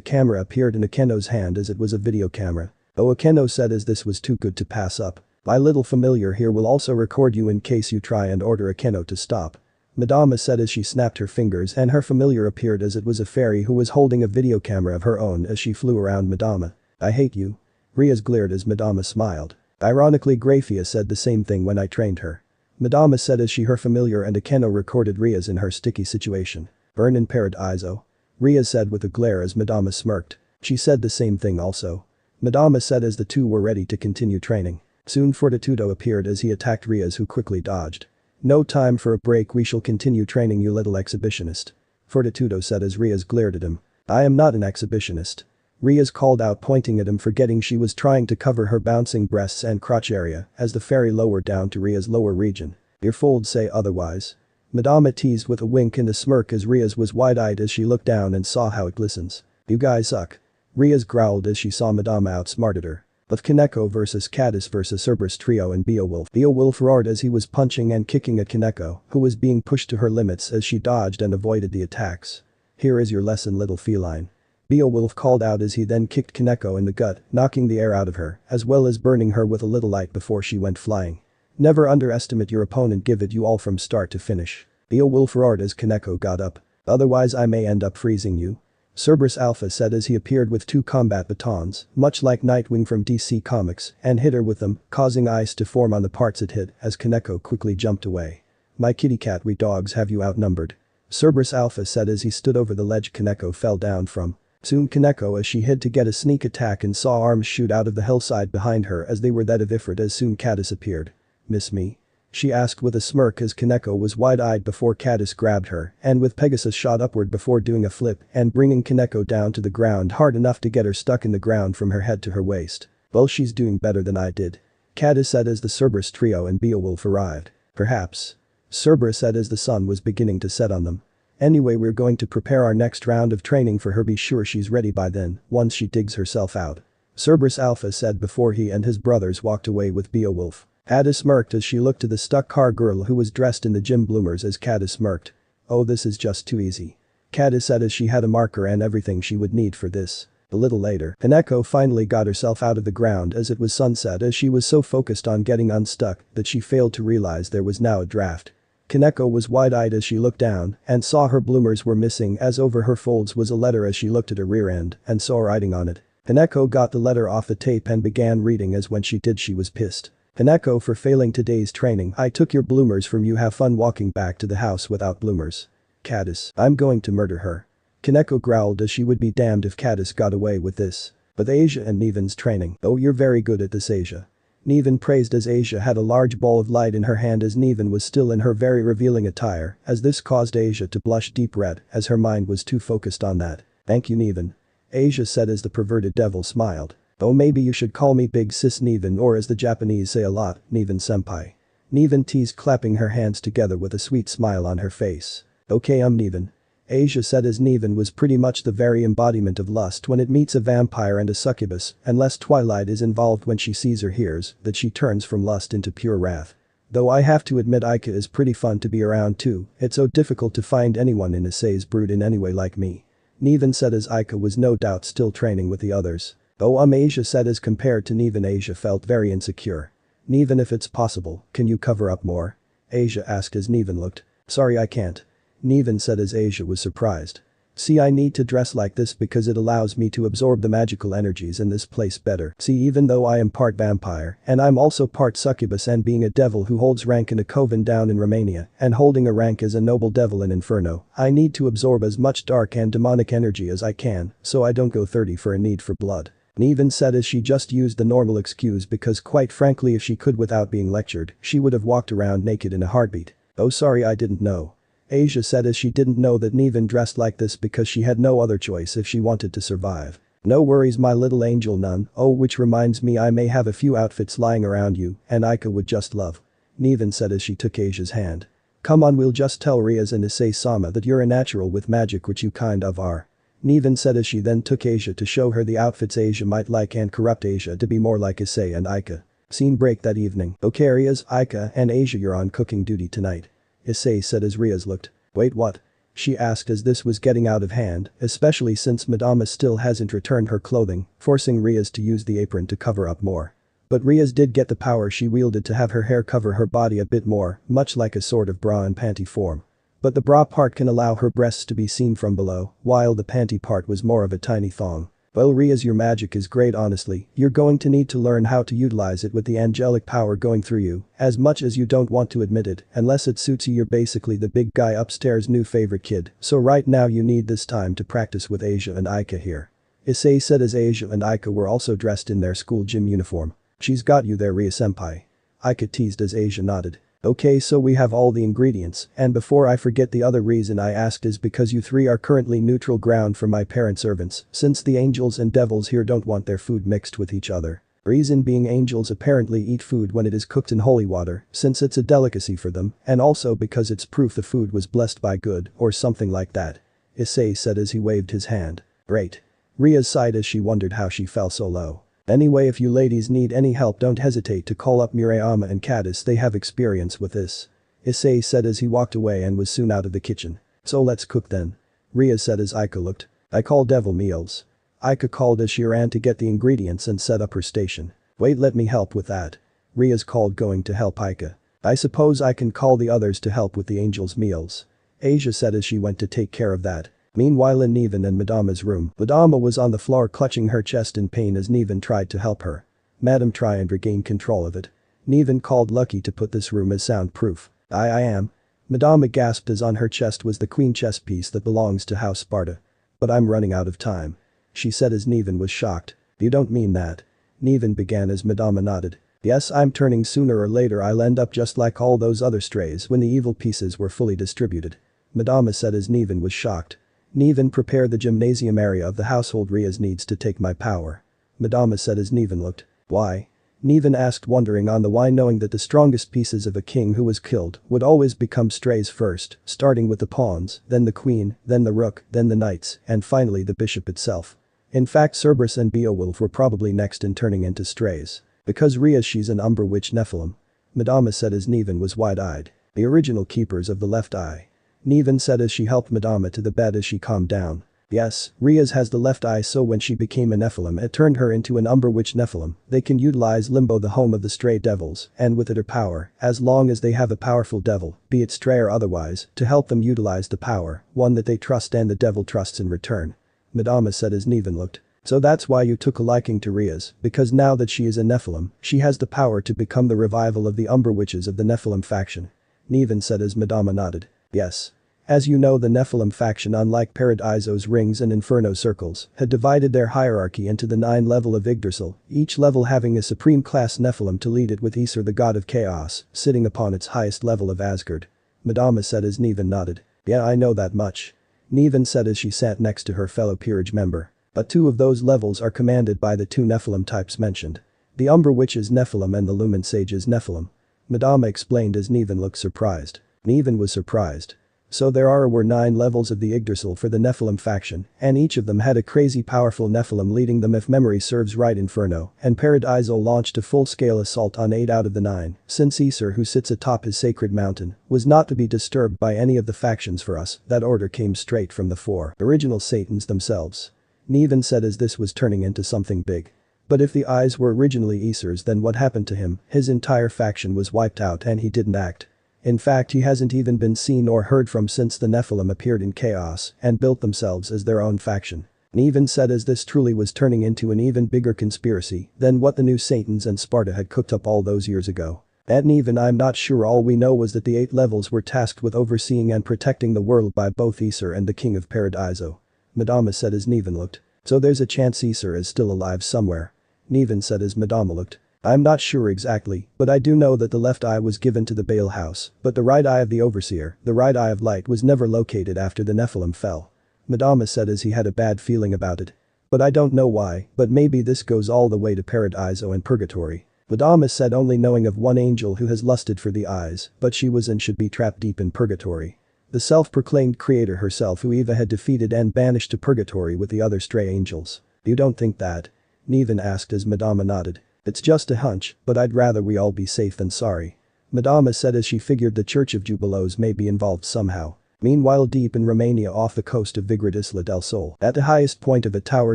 A: camera appeared in Akeno's hand as it was a video camera. Though Akeno said as this was too good to pass up. My little familiar here will also record you in case you try and order Akeno to stop. Madama said as she snapped her fingers and her familiar appeared as it was a fairy who was holding a video camera of her own as she flew around Madama. I hate you. Riaz glared as Madama smiled. Ironically, Graphia said the same thing when I trained her. Madama said as her familiar and Akeno recorded Riaz in her sticky situation. Burn in Paradiso. Riaz said with a glare as Madama smirked. She said the same thing also. Madama said as the two were ready to continue training. Soon Fortitudo appeared as he attacked Riaz who quickly dodged. No time for a break, we shall continue training you little exhibitionist. Fortitudo said as Riaz glared at him. I am not an exhibitionist. Riaz called out pointing at him, forgetting she was trying to cover her bouncing breasts and crotch area as the fairy lowered down to Riaz's lower region. Your folds say otherwise. Madama teased with a wink and a smirk as Riaz was wide-eyed as she looked down and saw how it glistens. You guys suck. Riaz growled as she saw Madama outsmarted her. But Kaneko versus Caddis versus Cerberus trio and Beowulf. Beowulf roared as he was punching and kicking at Kaneko, who was being pushed to her limits as she dodged and avoided the attacks. Here is your lesson, little feline. Beowulf called out as he then kicked Kaneko in the gut, knocking the air out of her, as well as burning her with a little light before she went flying. Never underestimate your opponent, give it you all from start to finish. Beowulf roared as Kaneko got up. Otherwise I may end up freezing you. Cerberus Alpha said as he appeared with two combat batons, much like Nightwing from DC Comics, and hit her with them, causing ice to form on the parts it hit as Kaneko quickly jumped away. My kitty cat, we dogs have you outnumbered. Cerberus Alpha said as he stood over the ledge Kaneko fell down from. Soon Kaneko as she hid to get a sneak attack and saw arms shoot out of the hillside behind her as they were that of Ifrit as soon Caddis appeared. "Miss me?" she asked with a smirk as Kaneko was wide-eyed before Caddis grabbed her and with Pegasus shot upward before doing a flip and bringing Kaneko down to the ground hard enough to get her stuck in the ground from her head to her waist. "Well, she's doing better than I did," Caddis said as the Cerberus trio and Beowulf arrived. "Perhaps," Cerberus said as the sun was beginning to set on them. "Anyway, we're going to prepare our next round of training for her, be sure she's ready by then, once she digs herself out," Cerberus Alpha said before he and his brothers walked away with Beowulf. Ada smirked as she looked to the stuck car girl who was dressed in the gym bloomers as Caddis smirked. "Oh, this is just too easy," Caddis said as she had a marker and everything she would need for this. A little later, Kaneko finally got herself out of the ground as it was sunset as she was so focused on getting unstuck that she failed to realize there was now a draft. Kaneko was wide-eyed as she looked down and saw her bloomers were missing as over her folds was a letter as she looked at her rear end and saw writing on it. Kaneko got the letter off the tape and began reading as when she did she was pissed. "Kaneko, for failing today's training, I took your bloomers from you. Have fun walking back to the house without bloomers. Caddis, I'm going to murder her." Kaneko growled as she would be damned if Caddis got away with this. But Asia and Nevin's training. "Oh, you're very good at this, Asia," Nevin praised as Asia had a large ball of light in her hand as Nevin was still in her very revealing attire as this caused Asia to blush deep red as her mind was too focused on that. "Thank you, Nevin," Asia said as the perverted devil smiled. "Oh, maybe you should call me Big Sis Nevin, or as the Japanese say a lot, Nevin senpai." Nevin teased, clapping her hands together with a sweet smile on her face. "Okay, Nevin," Asia said as Nevin was pretty much the very embodiment of lust when it meets a vampire and a succubus, unless Twilight is involved. When she sees or hears that, she turns from lust into pure wrath. "Though I have to admit Ika is pretty fun to be around too, it's so difficult to find anyone in Issei's brood in any way like me," Nevin said as Ika was no doubt still training with the others. "Oh, Asia said as compared to Nevin, Asia felt very insecure. "Nevin, if it's possible, can you cover up more?" Asia asked as Nevin looked. "Sorry, I can't," Nevin said as Asia was surprised. "See, I need to dress like this because it allows me to absorb the magical energies in this place better. See, even though I am part vampire and I'm also part succubus and being a devil who holds rank in a coven down in Romania and holding a rank as a noble devil in Inferno, I need to absorb as much dark and demonic energy as I can so I don't go 30 for a need for blood," Nevin said as she just used the normal excuse because quite frankly if she could without being lectured, she would have walked around naked in a heartbeat. "Oh, sorry, I didn't know," Asia said as she didn't know that Nevin dressed like this because she had no other choice if she wanted to survive. "No worries, my little angel nun. Oh, which reminds me, I may have a few outfits lying around you and Ika would just love," Nevin said as she took Asia's hand. "Come on, we'll just tell Riaz and Issei-sama that you're a natural with magic, which you kind of are," Nevin said as she then took Asia to show her the outfits Asia might like and corrupt Asia to be more like Issei and Ika. Scene break that evening. "Okay, Riaz, Ika and Asia, you're on cooking duty tonight," Issei said as Riaz looked. "Wait, what?" she asked as this was getting out of hand, especially since Madama still hasn't returned her clothing, forcing Riaz to use the apron to cover up more. But Riaz did get the power she wielded to have her hair cover her body a bit more, much like a sort of bra and panty form. But the bra part can allow her breasts to be seen from below, while the panty part was more of a tiny thong. "Well, Riaz, your magic is great, honestly. You're going to need to learn how to utilize it with the angelic power going through you, as much as you don't want to admit it, unless it suits you. You're basically the big guy upstairs' new favorite kid, so right now you need this time to practice with Asia and Ika here," Issei said as Asia and Ika were also dressed in their school gym uniform. "She's got you there, Ria-senpai," Ika teased as Asia nodded. "Okay, so we have all the ingredients, and before I forget, the other reason I asked is because you three are currently neutral ground for my parent servants, since the angels and devils here don't want their food mixed with each other. Reason being, angels apparently eat food when it is cooked in holy water, since it's a delicacy for them, and also because it's proof the food was blessed by good or something like that," Issei said as he waved his hand. "Great." Ria sighed as she wondered how she fell so low. "Anyway, if you ladies need any help, don't hesitate to call up Murayama and Caddis, they have experience with this," Issei said as he walked away and was soon out of the kitchen. "So let's cook then," Ria said as Ika looked. "I call devil meals," Ika called as she ran to get the ingredients and set up her station. "Wait, let me help with that," Riaz called, going to help Ika. "I suppose I can call the others to help with the angels' meals," Asia said as she went to take care of that. Meanwhile, in Nevin and Madama's room, Madama was on the floor clutching her chest in pain as Nevin tried to help her. "Madam, try and regain control of it," Nevin called Lucky to put this room as soundproof. I am," Madama gasped as on her chest was the queen chess piece that belongs to House Sparda. "But I'm running out of time." she said as Nevan was shocked. You don't mean that? Nevan began as Madama nodded. Yes, I'm turning sooner or later I'll end up just like all those other strays when the evil pieces were fully distributed. Madama said as Nevan was shocked. Nevan, prepare the gymnasium area of the household Riaz needs to take my power. Madama said as Nevan looked. Why? Nevan asked, wondering on the why, knowing that the strongest pieces of a king who was killed would always become strays first, starting with the pawns, then the queen, then the rook, then the knights, and finally the bishop itself. In fact, Cerberus and Beowulf were probably next in turning into strays. Because Riaz, she's an Umber Witch Nephilim. Madama said as Nevan was wide-eyed. The original keepers of the left eye. Nevan said as she helped Madama to the bed as she calmed down. Yes, Riaz has the left eye, so when she became a Nephilim it turned her into an Umber Witch Nephilim. They can utilize Limbo, the home of the stray devils, and with it her power, as long as they have a powerful devil, be it stray or otherwise, to help them utilize the power, one that they trust and the devil trusts in return. Madama said as Nevan looked. So that's why you took a liking to Riaz, because now that she is a Nephilim, she has the power to become the revival of the Umber Witches of the Nephilim faction. Nevan said as Madama nodded. Yes. As you know, the Nephilim faction, unlike Paradiso's rings and Inferno circles, had divided their hierarchy into the 9 levels of Yggdrasil, each level having a supreme class Nephilim to lead it, with Issei, the god of chaos, sitting upon its highest level of Asgard. Madama said as Nevan nodded. Yeah, I know that much. Nevan said as she sat next to her fellow peerage member. But 2 of those levels are commanded by the 2 Nephilim types mentioned. The Umber Witches Nephilim and the Lumen Sages Nephilim. Madama explained as Nevan looked surprised. Nevan was surprised. So there were 9 levels of the Yggdrasil for the Nephilim faction, and each of them had a crazy powerful Nephilim leading them if memory serves right. Inferno and Paradiso launched a full-scale assault on 8 out of the 9, since Issei, who sits atop his sacred mountain, was not to be disturbed by any of the factions. For us, that order came straight from the 4 original Satans themselves. Nevan said as this was turning into something big. But if the eyes were originally Issei's, then what happened to him? His entire faction was wiped out and he didn't act. In fact, he hasn't even been seen or heard from since the Nephilim appeared in chaos and built themselves as their own faction. Nevan said as this truly was turning into an even bigger conspiracy than what the new Satans and Sparda had cooked up all those years ago. At Nevan, I'm not sure. All we know was that the 8 levels were tasked with overseeing and protecting the world by both Issei and the King of Paradiso. Madama said as Nevan looked. So there's a chance Issei is still alive somewhere. Nevan said as Madama looked. I'm not sure exactly, but I do know that the left eye was given to the Baal house, but the right eye of the Overseer, the right eye of light, was never located after the Nephilim fell. Madama said as he had a bad feeling about it. But I don't know why, but maybe this goes all the way to Paradiso and Purgatory. Madama said, only knowing of one angel who has lusted for the eyes, but she was and should be trapped deep in Purgatory. The self-proclaimed creator herself, who Eva had defeated and banished to Purgatory with the other stray angels. You don't think that? Nevan asked as Madama nodded. It's just a hunch, but I'd rather we all be safe than sorry. Madama said as she figured the Church of Jubilees may be involved somehow. Meanwhile, deep in Romania, off the coast of Vigrid Isla del Sol, at the highest point of a tower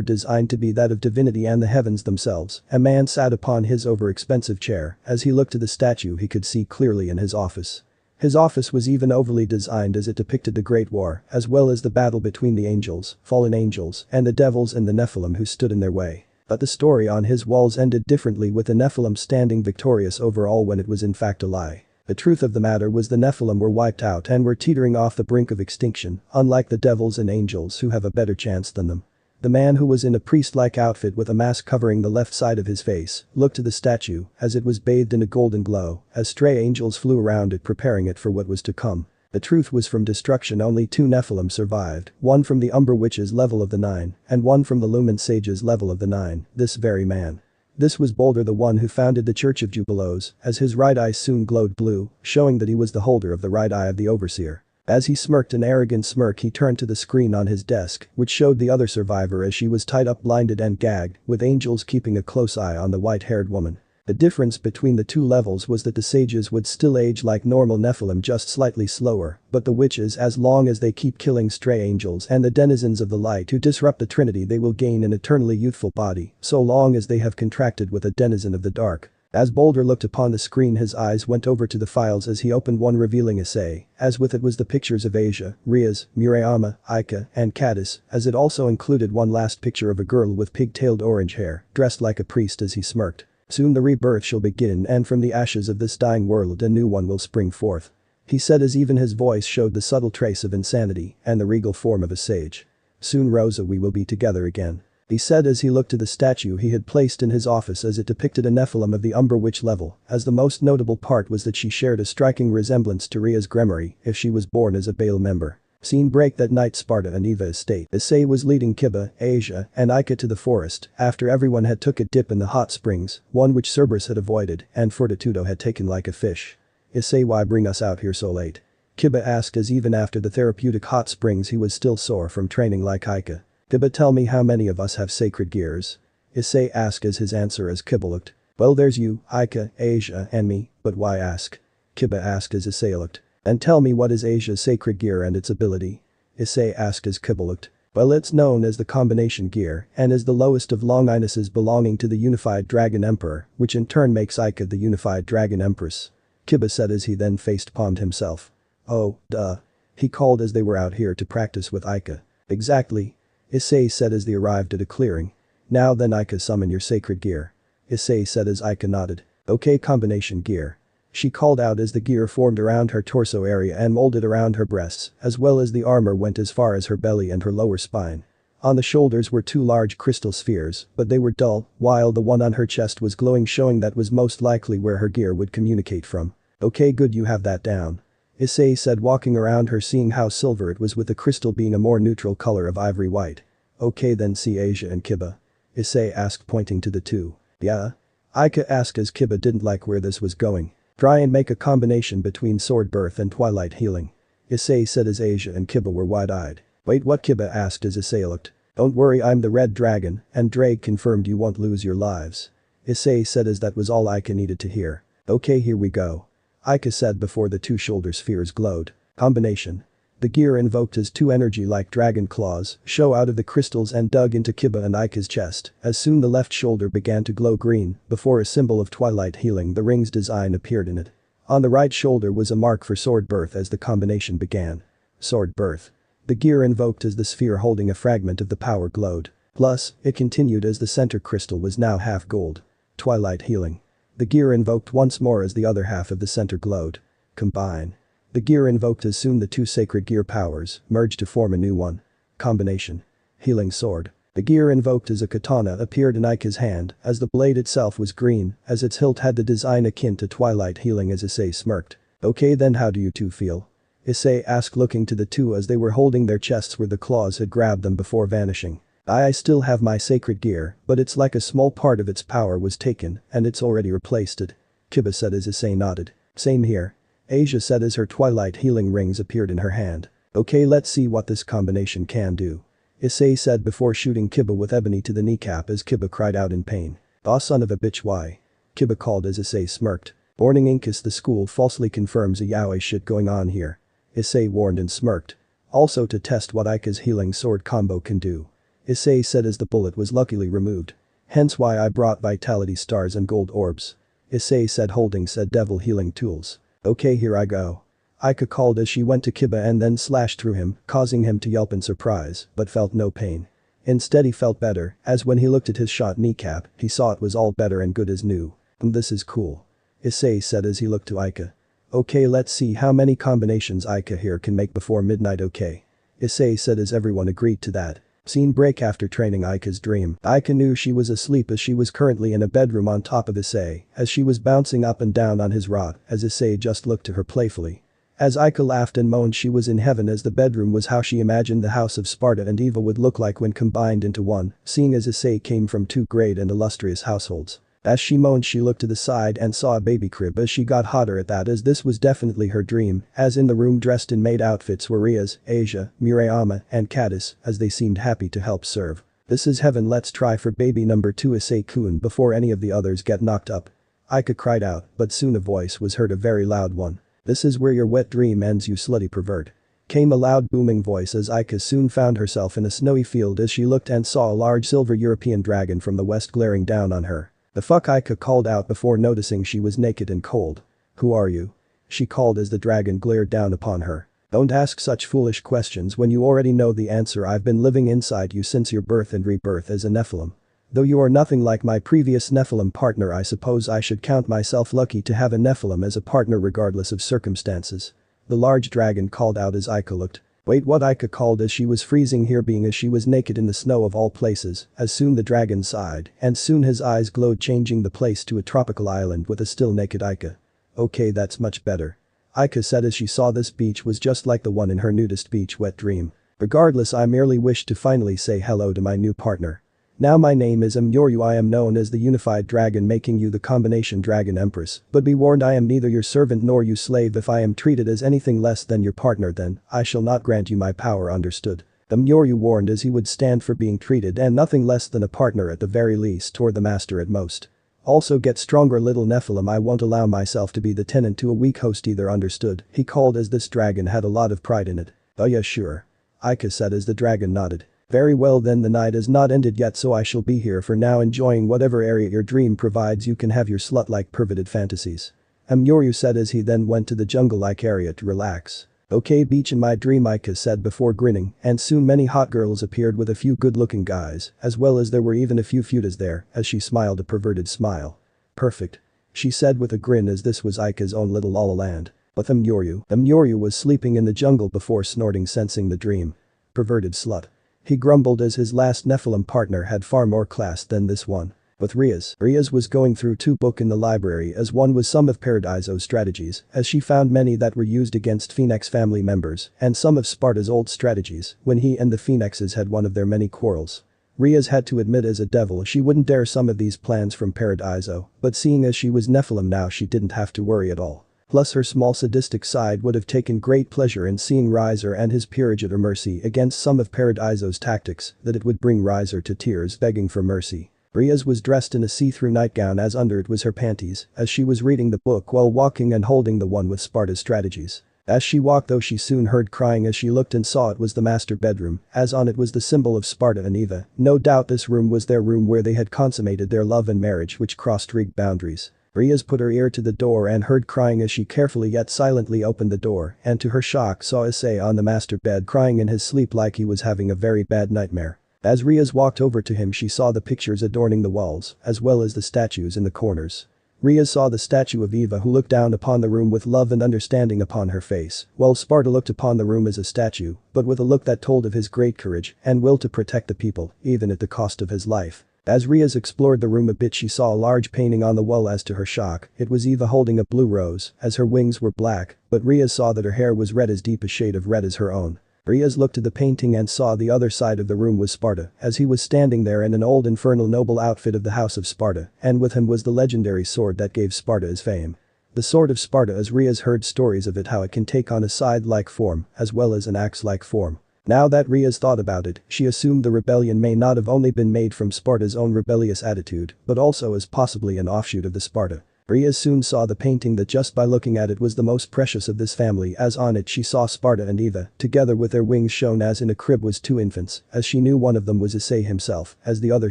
A: designed to be that of divinity and the heavens themselves, a man sat upon his over-expensive chair. As he looked to the statue, he could see clearly in his office. His office was even overly designed as it depicted the Great War, as well as the battle between the angels, fallen angels, and the devils and the Nephilim who stood in their way. But the story on his walls ended differently, with the Nephilim standing victorious over all when it was in fact a lie. The truth of the matter was the Nephilim were wiped out and were teetering off the brink of extinction, unlike the devils and angels who have a better chance than them. The man, who was in a priest-like outfit with a mask covering the left side of his face, looked to the statue as it was bathed in a golden glow as stray angels flew around it, preparing it for what was to come. The truth was, from destruction only 2 Nephilim survived, one from the Umber Witches level of the 9 and one from the Lumen Sages level of the 9, this very man. This was Boulder, the one who founded the Church of Jubilees, as his right eye soon glowed blue, showing that he was the holder of the right eye of the Overseer. As he smirked an arrogant smirk, he turned to the screen on his desk, which showed the other survivor as she was tied up, blinded and gagged, with angels keeping a close eye on the white-haired woman. The difference between the 2 levels was that the sages would still age like normal Nephilim, just slightly slower, but the witches, as long as they keep killing stray angels and the denizens of the light who disrupt the Trinity, they will gain an eternally youthful body, so long as they have contracted with a denizen of the dark. As Boulder looked upon the screen, his eyes went over to the files as he opened one, revealing Issei, as with it was the pictures of Asia, Riaz, Murayama, Aika, and Cadis, as it also included one last picture of a girl with pigtailed orange hair, dressed like a priest. As he smirked. Soon the rebirth shall begin, and from the ashes of this dying world a new one will spring forth. He said as even his voice showed the subtle trace of insanity and the regal form of a sage. Soon, Rosa, we will be together again. he said as he looked to the statue he had placed in his office as it depicted a Nephilim of the Umbra Witch level, as the most notable part was that she shared a striking resemblance to Rhea's Gremory if she was born as a Baal member. Scene break that night Sparda and Eva estate. Issei was leading Kiba, Asia, and Ika to the forest after everyone had took a dip in the hot springs, one which Cerberus had avoided and Fortitudo had taken like a fish. Issei, why bring us out here so late? Kiba asked as even after the therapeutic hot springs he was still sore from training like Ika. Kiba, tell me how many of us have sacred gears? Issei asked as his answer as Kiba looked. Well, there's you, Ika, Asia, and me, but why ask? Kiba asked as Issei looked. And tell me, what is Asia's sacred gear and its ability? Issei asked as Kiba looked. Well, it's known as the combination gear and is the lowest of Longinuses belonging to the unified dragon emperor, which in turn makes Ika the unified dragon empress. Kiba said as he then face-palmed himself. Oh, duh. He called as they were out here to practice with Ika. Exactly. Issei said as they arrived at a clearing. Now then, Ika, summon your sacred gear. Issei said as Ika nodded. Okay, combination gear. She called out as the gear formed around her torso area and molded around her breasts, as well as the armor went as far as her belly and her lower spine. On the shoulders were two large crystal spheres, but they were dull, while the one on her chest was glowing, showing that was most likely where her gear would communicate from. Okay, good, you have that down. Issei said, walking around her, seeing how silver it was with the crystal being a more neutral color of ivory white. Okay then, see Asia and Kiba? Issei asked, pointing to the two. Yeah? Ika asked as Kiba didn't like where this was going. Try and make a combination between sword birth and twilight healing. Issei said as Asia and Kiba were wide-eyed. Wait, what? Kiba asked as Issei looked. Don't worry, I'm the red dragon, and Drake confirmed you won't lose your lives. Issei said as that was all Ika needed to hear. Okay, here we go. Ika said before the two shoulder spheres glowed. Combination. The gear invoked as two energy-like dragon claws show out of the crystals and dug into Kiba and Ika's chest, as soon the left shoulder began to glow green before a symbol of twilight healing, the ring's design, appeared in it. On the right shoulder was a mark for sword birth as the combination began. Sword birth. The gear invoked as the sphere holding a fragment of the power glowed. Plus, it continued as the center crystal was now half gold. Twilight healing. The gear invoked once more as the other half of the center glowed. Combine. The gear invoked as soon the two sacred gear powers merged to form a new one. Combination. Healing sword. The gear invoked as a katana appeared in Ika's hand as the blade itself was green as its hilt had the design akin to twilight healing as Issei smirked. Okay then, how do you two feel? Issei asked, looking to the two as they were holding their chests where the claws had grabbed them before vanishing. I still have my sacred gear, but it's like a small part of its power was taken and it's already replaced it. Kiba said as Issei nodded. Same here. Asia said as her twilight healing rings appeared in her hand. Okay, let's see what this combination can do. Issei said before shooting Kiba with ebony to the kneecap as Kiba cried out in pain. "Aw, son of a bitch, why?" Kiba called as Issei smirked. "Warning Incus, the school falsely confirms a yaoi shit going on here." Issei warned and smirked. Also to test what Ika's healing sword combo can do. Issei said as the bullet was luckily removed. Hence why I brought vitality stars and gold orbs. Issei said, holding said devil healing tools. Okay, here I go. Ika called as she went to Kiba and then slashed through him, causing him to yelp in surprise, but felt no pain. Instead he felt better, as when he looked at his shot kneecap, he saw it was all better and good as new. This is cool. Issei said as he looked to Ika. Okay, let's see how many combinations Ika here can make before midnight. Okay. Issei said as everyone agreed to that. Scene break after training Ika's dream. Ika knew she was asleep as she was currently in a bedroom on top of Issei as she was bouncing up and down on his rod as Issei just looked to her playfully. As Ika laughed and moaned, she was in heaven as the bedroom was how she imagined the house of Sparda and Eva would look like when combined into one, seeing as Issei came from two great and illustrious households. As she moaned, she looked to the side and saw a baby crib as she got hotter at that, as this was definitely her dream, as in the room dressed in maid outfits were Rias, Asia, Murayama, and Caddis, as they seemed happy to help serve. This is heaven, let's try for baby number 2 Issei-kun before any of the others get knocked up. Ika cried out, but soon a voice was heard, a very loud one. This is where your wet dream ends, you slutty pervert. Came a loud booming voice as Ika soon found herself in a snowy field as she looked and saw a large silver European dragon from the west glaring down on her. The fuck, Ika called out before noticing she was naked and cold. Who are you? She called as the dragon glared down upon her. Don't ask such foolish questions when you already know the answer. I've been living inside you since your birth and rebirth as a Nephilim. Though you are nothing like my previous Nephilim partner, I suppose I should count myself lucky to have a Nephilim as a partner regardless of circumstances. The large dragon called out as Ika looked. Wait, what? Ika called as she was freezing here, being as she was naked in the snow of all places. As soon the dragon sighed, and soon his eyes glowed, changing the place to a tropical island with a still naked Ika. Okay, that's much better. Ika said as she saw this beach was just like the one in her nudist beach wet dream. Regardless, I merely wished to finally say hello to my new partner. Now my name is Myoryu. I am known as the unified dragon, making you the combination dragon empress, but be warned, I am neither your servant nor your slave. If I am treated as anything less than your partner, then I shall not grant you my power, understood? The Myoryu warned as he would stand for being treated and nothing less than a partner at the very least, or the master at most. Also get stronger, little Nephilim. I won't allow myself to be the tenant to a weak host either, understood? He called as this dragon had a lot of pride in it. Oh yeah, sure. Ika said as the dragon nodded. Very well then, the night is not ended yet, so I shall be here for now, enjoying whatever area your dream provides. You can have your slut-like perverted fantasies. Myoryu said as he then went to the jungle-like area to relax. Okay, beach in my dream, Ika said before grinning, and soon many hot girls appeared with a few good-looking guys, as well as there were even a few futas there, as she smiled a perverted smile. Perfect. She said with a grin as this was Ika's own little la la land. But Myoryu was sleeping in the jungle before snorting, sensing the dream. Perverted slut. He grumbled as his last Nephilim partner had far more class than this one. But Riaz was going through two books in the library, as one was some of Paradiso's strategies, as she found many that were used against Phoenix family members, and some of Sparda's old strategies when he and the Phoenixes had one of their many quarrels. Riaz had to admit as a devil she wouldn't dare some of these plans from Paradiso, but seeing as she was Nephilim now, she didn't have to worry at all. Plus her small sadistic side would have taken great pleasure in seeing Rizer and his peerage at her mercy against some of Paradiso's tactics, that it would bring Rizer to tears begging for mercy. Riaz was dressed in a see-through nightgown, as under it was her panties, as she was reading the book while walking and holding the one with Sparda's strategies. As she walked though, she soon heard crying as she looked and saw it was the master bedroom, as on it was the symbol of Sparda and Eva. No doubt this room was their room where they had consummated their love and marriage, which crossed Rig boundaries. Riaz put her ear to the door and heard crying as she carefully yet silently opened the door, and to her shock saw Issei on the master bed crying in his sleep like he was having a very bad nightmare. As Riaz walked over to him, she saw the pictures adorning the walls, as well as the statues in the corners. Riaz saw the statue of Eva, who looked down upon the room with love and understanding upon her face, while Sparda looked upon the room as a statue, but with a look that told of his great courage and will to protect the people, even at the cost of his life. As Riaz explored the room a bit, she saw a large painting on the wall. As to her shock, it was Eva holding a blue rose, as her wings were black, but Riaz saw that her hair was red, as deep a shade of red as her own. Riaz looked at the painting and saw the other side of the room was Sparda, as he was standing there in an old infernal noble outfit of the house of Sparda, and with him was the legendary sword that gave Sparda his fame. The sword of Sparda, as Riaz heard stories of it, how it can take on a scythe-like form, as well as an axe-like form. Now that Riaz thought about it, she assumed the rebellion may not have only been made from Sparda's own rebellious attitude, but also as possibly an offshoot of the Sparda. Riaz soon saw the painting that just by looking at it was the most precious of this family, as on it she saw Sparda and Eva, together with their wings shown as in a crib was two infants, as she knew one of them was Issei himself, as the other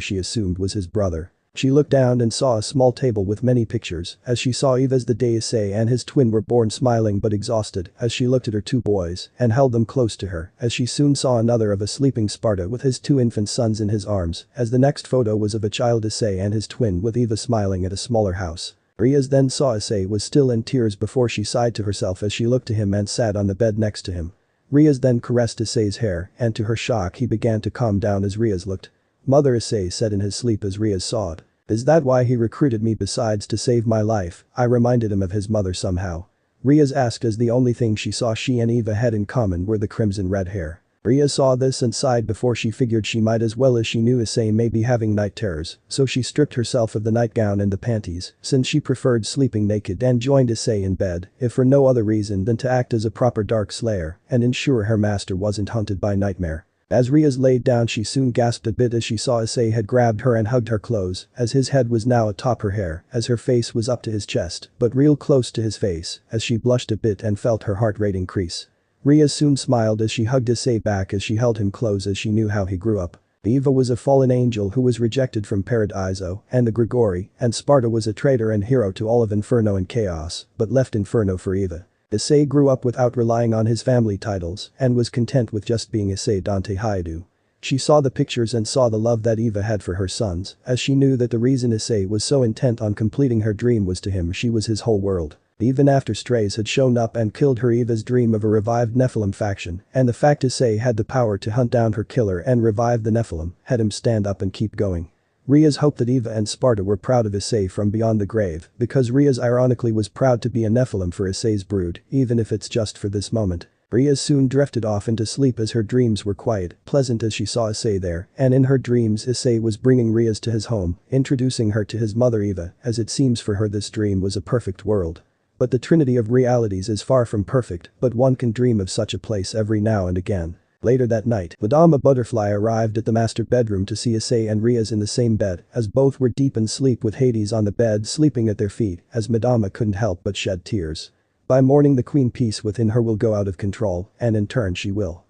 A: she assumed was his brother. She looked down and saw a small table with many pictures, as she saw Eva's the day Issei and his twin were born, smiling but exhausted, as she looked at her two boys and held them close to her, as she soon saw another of a sleeping Sparda with his two infant sons in his arms, as the next photo was of a child Issei and his twin with Eva smiling at a smaller house. Riaz then saw Issei was still in tears before she sighed to herself as she looked to him and sat on the bed next to him. Riaz then caressed Issei's hair, and to her shock he began to calm down as Riaz looked. Mother, Issei said in his sleep as Riaz saw it. Is that why he recruited me besides to save my life? I reminded him of his mother somehow. Riaz asked as the only thing she saw she and Eva had in common were the crimson red hair. Riaz saw this and sighed before she figured she might, as well as she knew Issei may be having night terrors, so she stripped herself of the nightgown and the panties, since she preferred sleeping naked, and joined Issei in bed, if for no other reason than to act as a proper dark slayer and ensure her master wasn't haunted by nightmare. As Riaz laid down, she soon gasped a bit as she saw Issei had grabbed her and hugged her close, as his head was now atop her hair, as her face was up to his chest, but real close to his face, as she blushed a bit and felt her heart rate increase. Riaz soon smiled as she hugged Issei back as she held him close, as she knew how he grew up. Eva was a fallen angel who was rejected from Paradiso and the Grigori, and Sparda was a traitor and hero to all of Inferno and Chaos, but left Inferno for Eva. Issei grew up without relying on his family titles and was content with just being Issei Dante Hyoudou. She saw the pictures and saw the love that Eva had for her sons, as she knew that the reason Issei was so intent on completing her dream was to him she was his whole world. Even after strays had shown up and killed her, Eva's dream of a revived Nephilim faction and the fact Issei had the power to hunt down her killer and revive the Nephilim had him stand up and keep going. Rias hoped that Eva and Sparda were proud of Issei from beyond the grave because Rias ironically was proud to be a Nephilim for Issei's brood, even if it's just for this moment. Rias soon drifted off into sleep as her dreams were quiet, pleasant as she saw Issei there, and in her dreams Issei was bringing Rias to his home, introducing her to his mother Eva, as it seems for her this dream was a perfect world. But the trinity of realities is far from perfect, but one can dream of such a place every now and again. Later that night, Madama Butterfly arrived at the master bedroom to see Issei and Rias in the same bed, as both were deep in sleep with Hades on the bed sleeping at their feet, as Madama couldn't help but shed tears. By morning the queen peace within her will go out of control, and in turn she will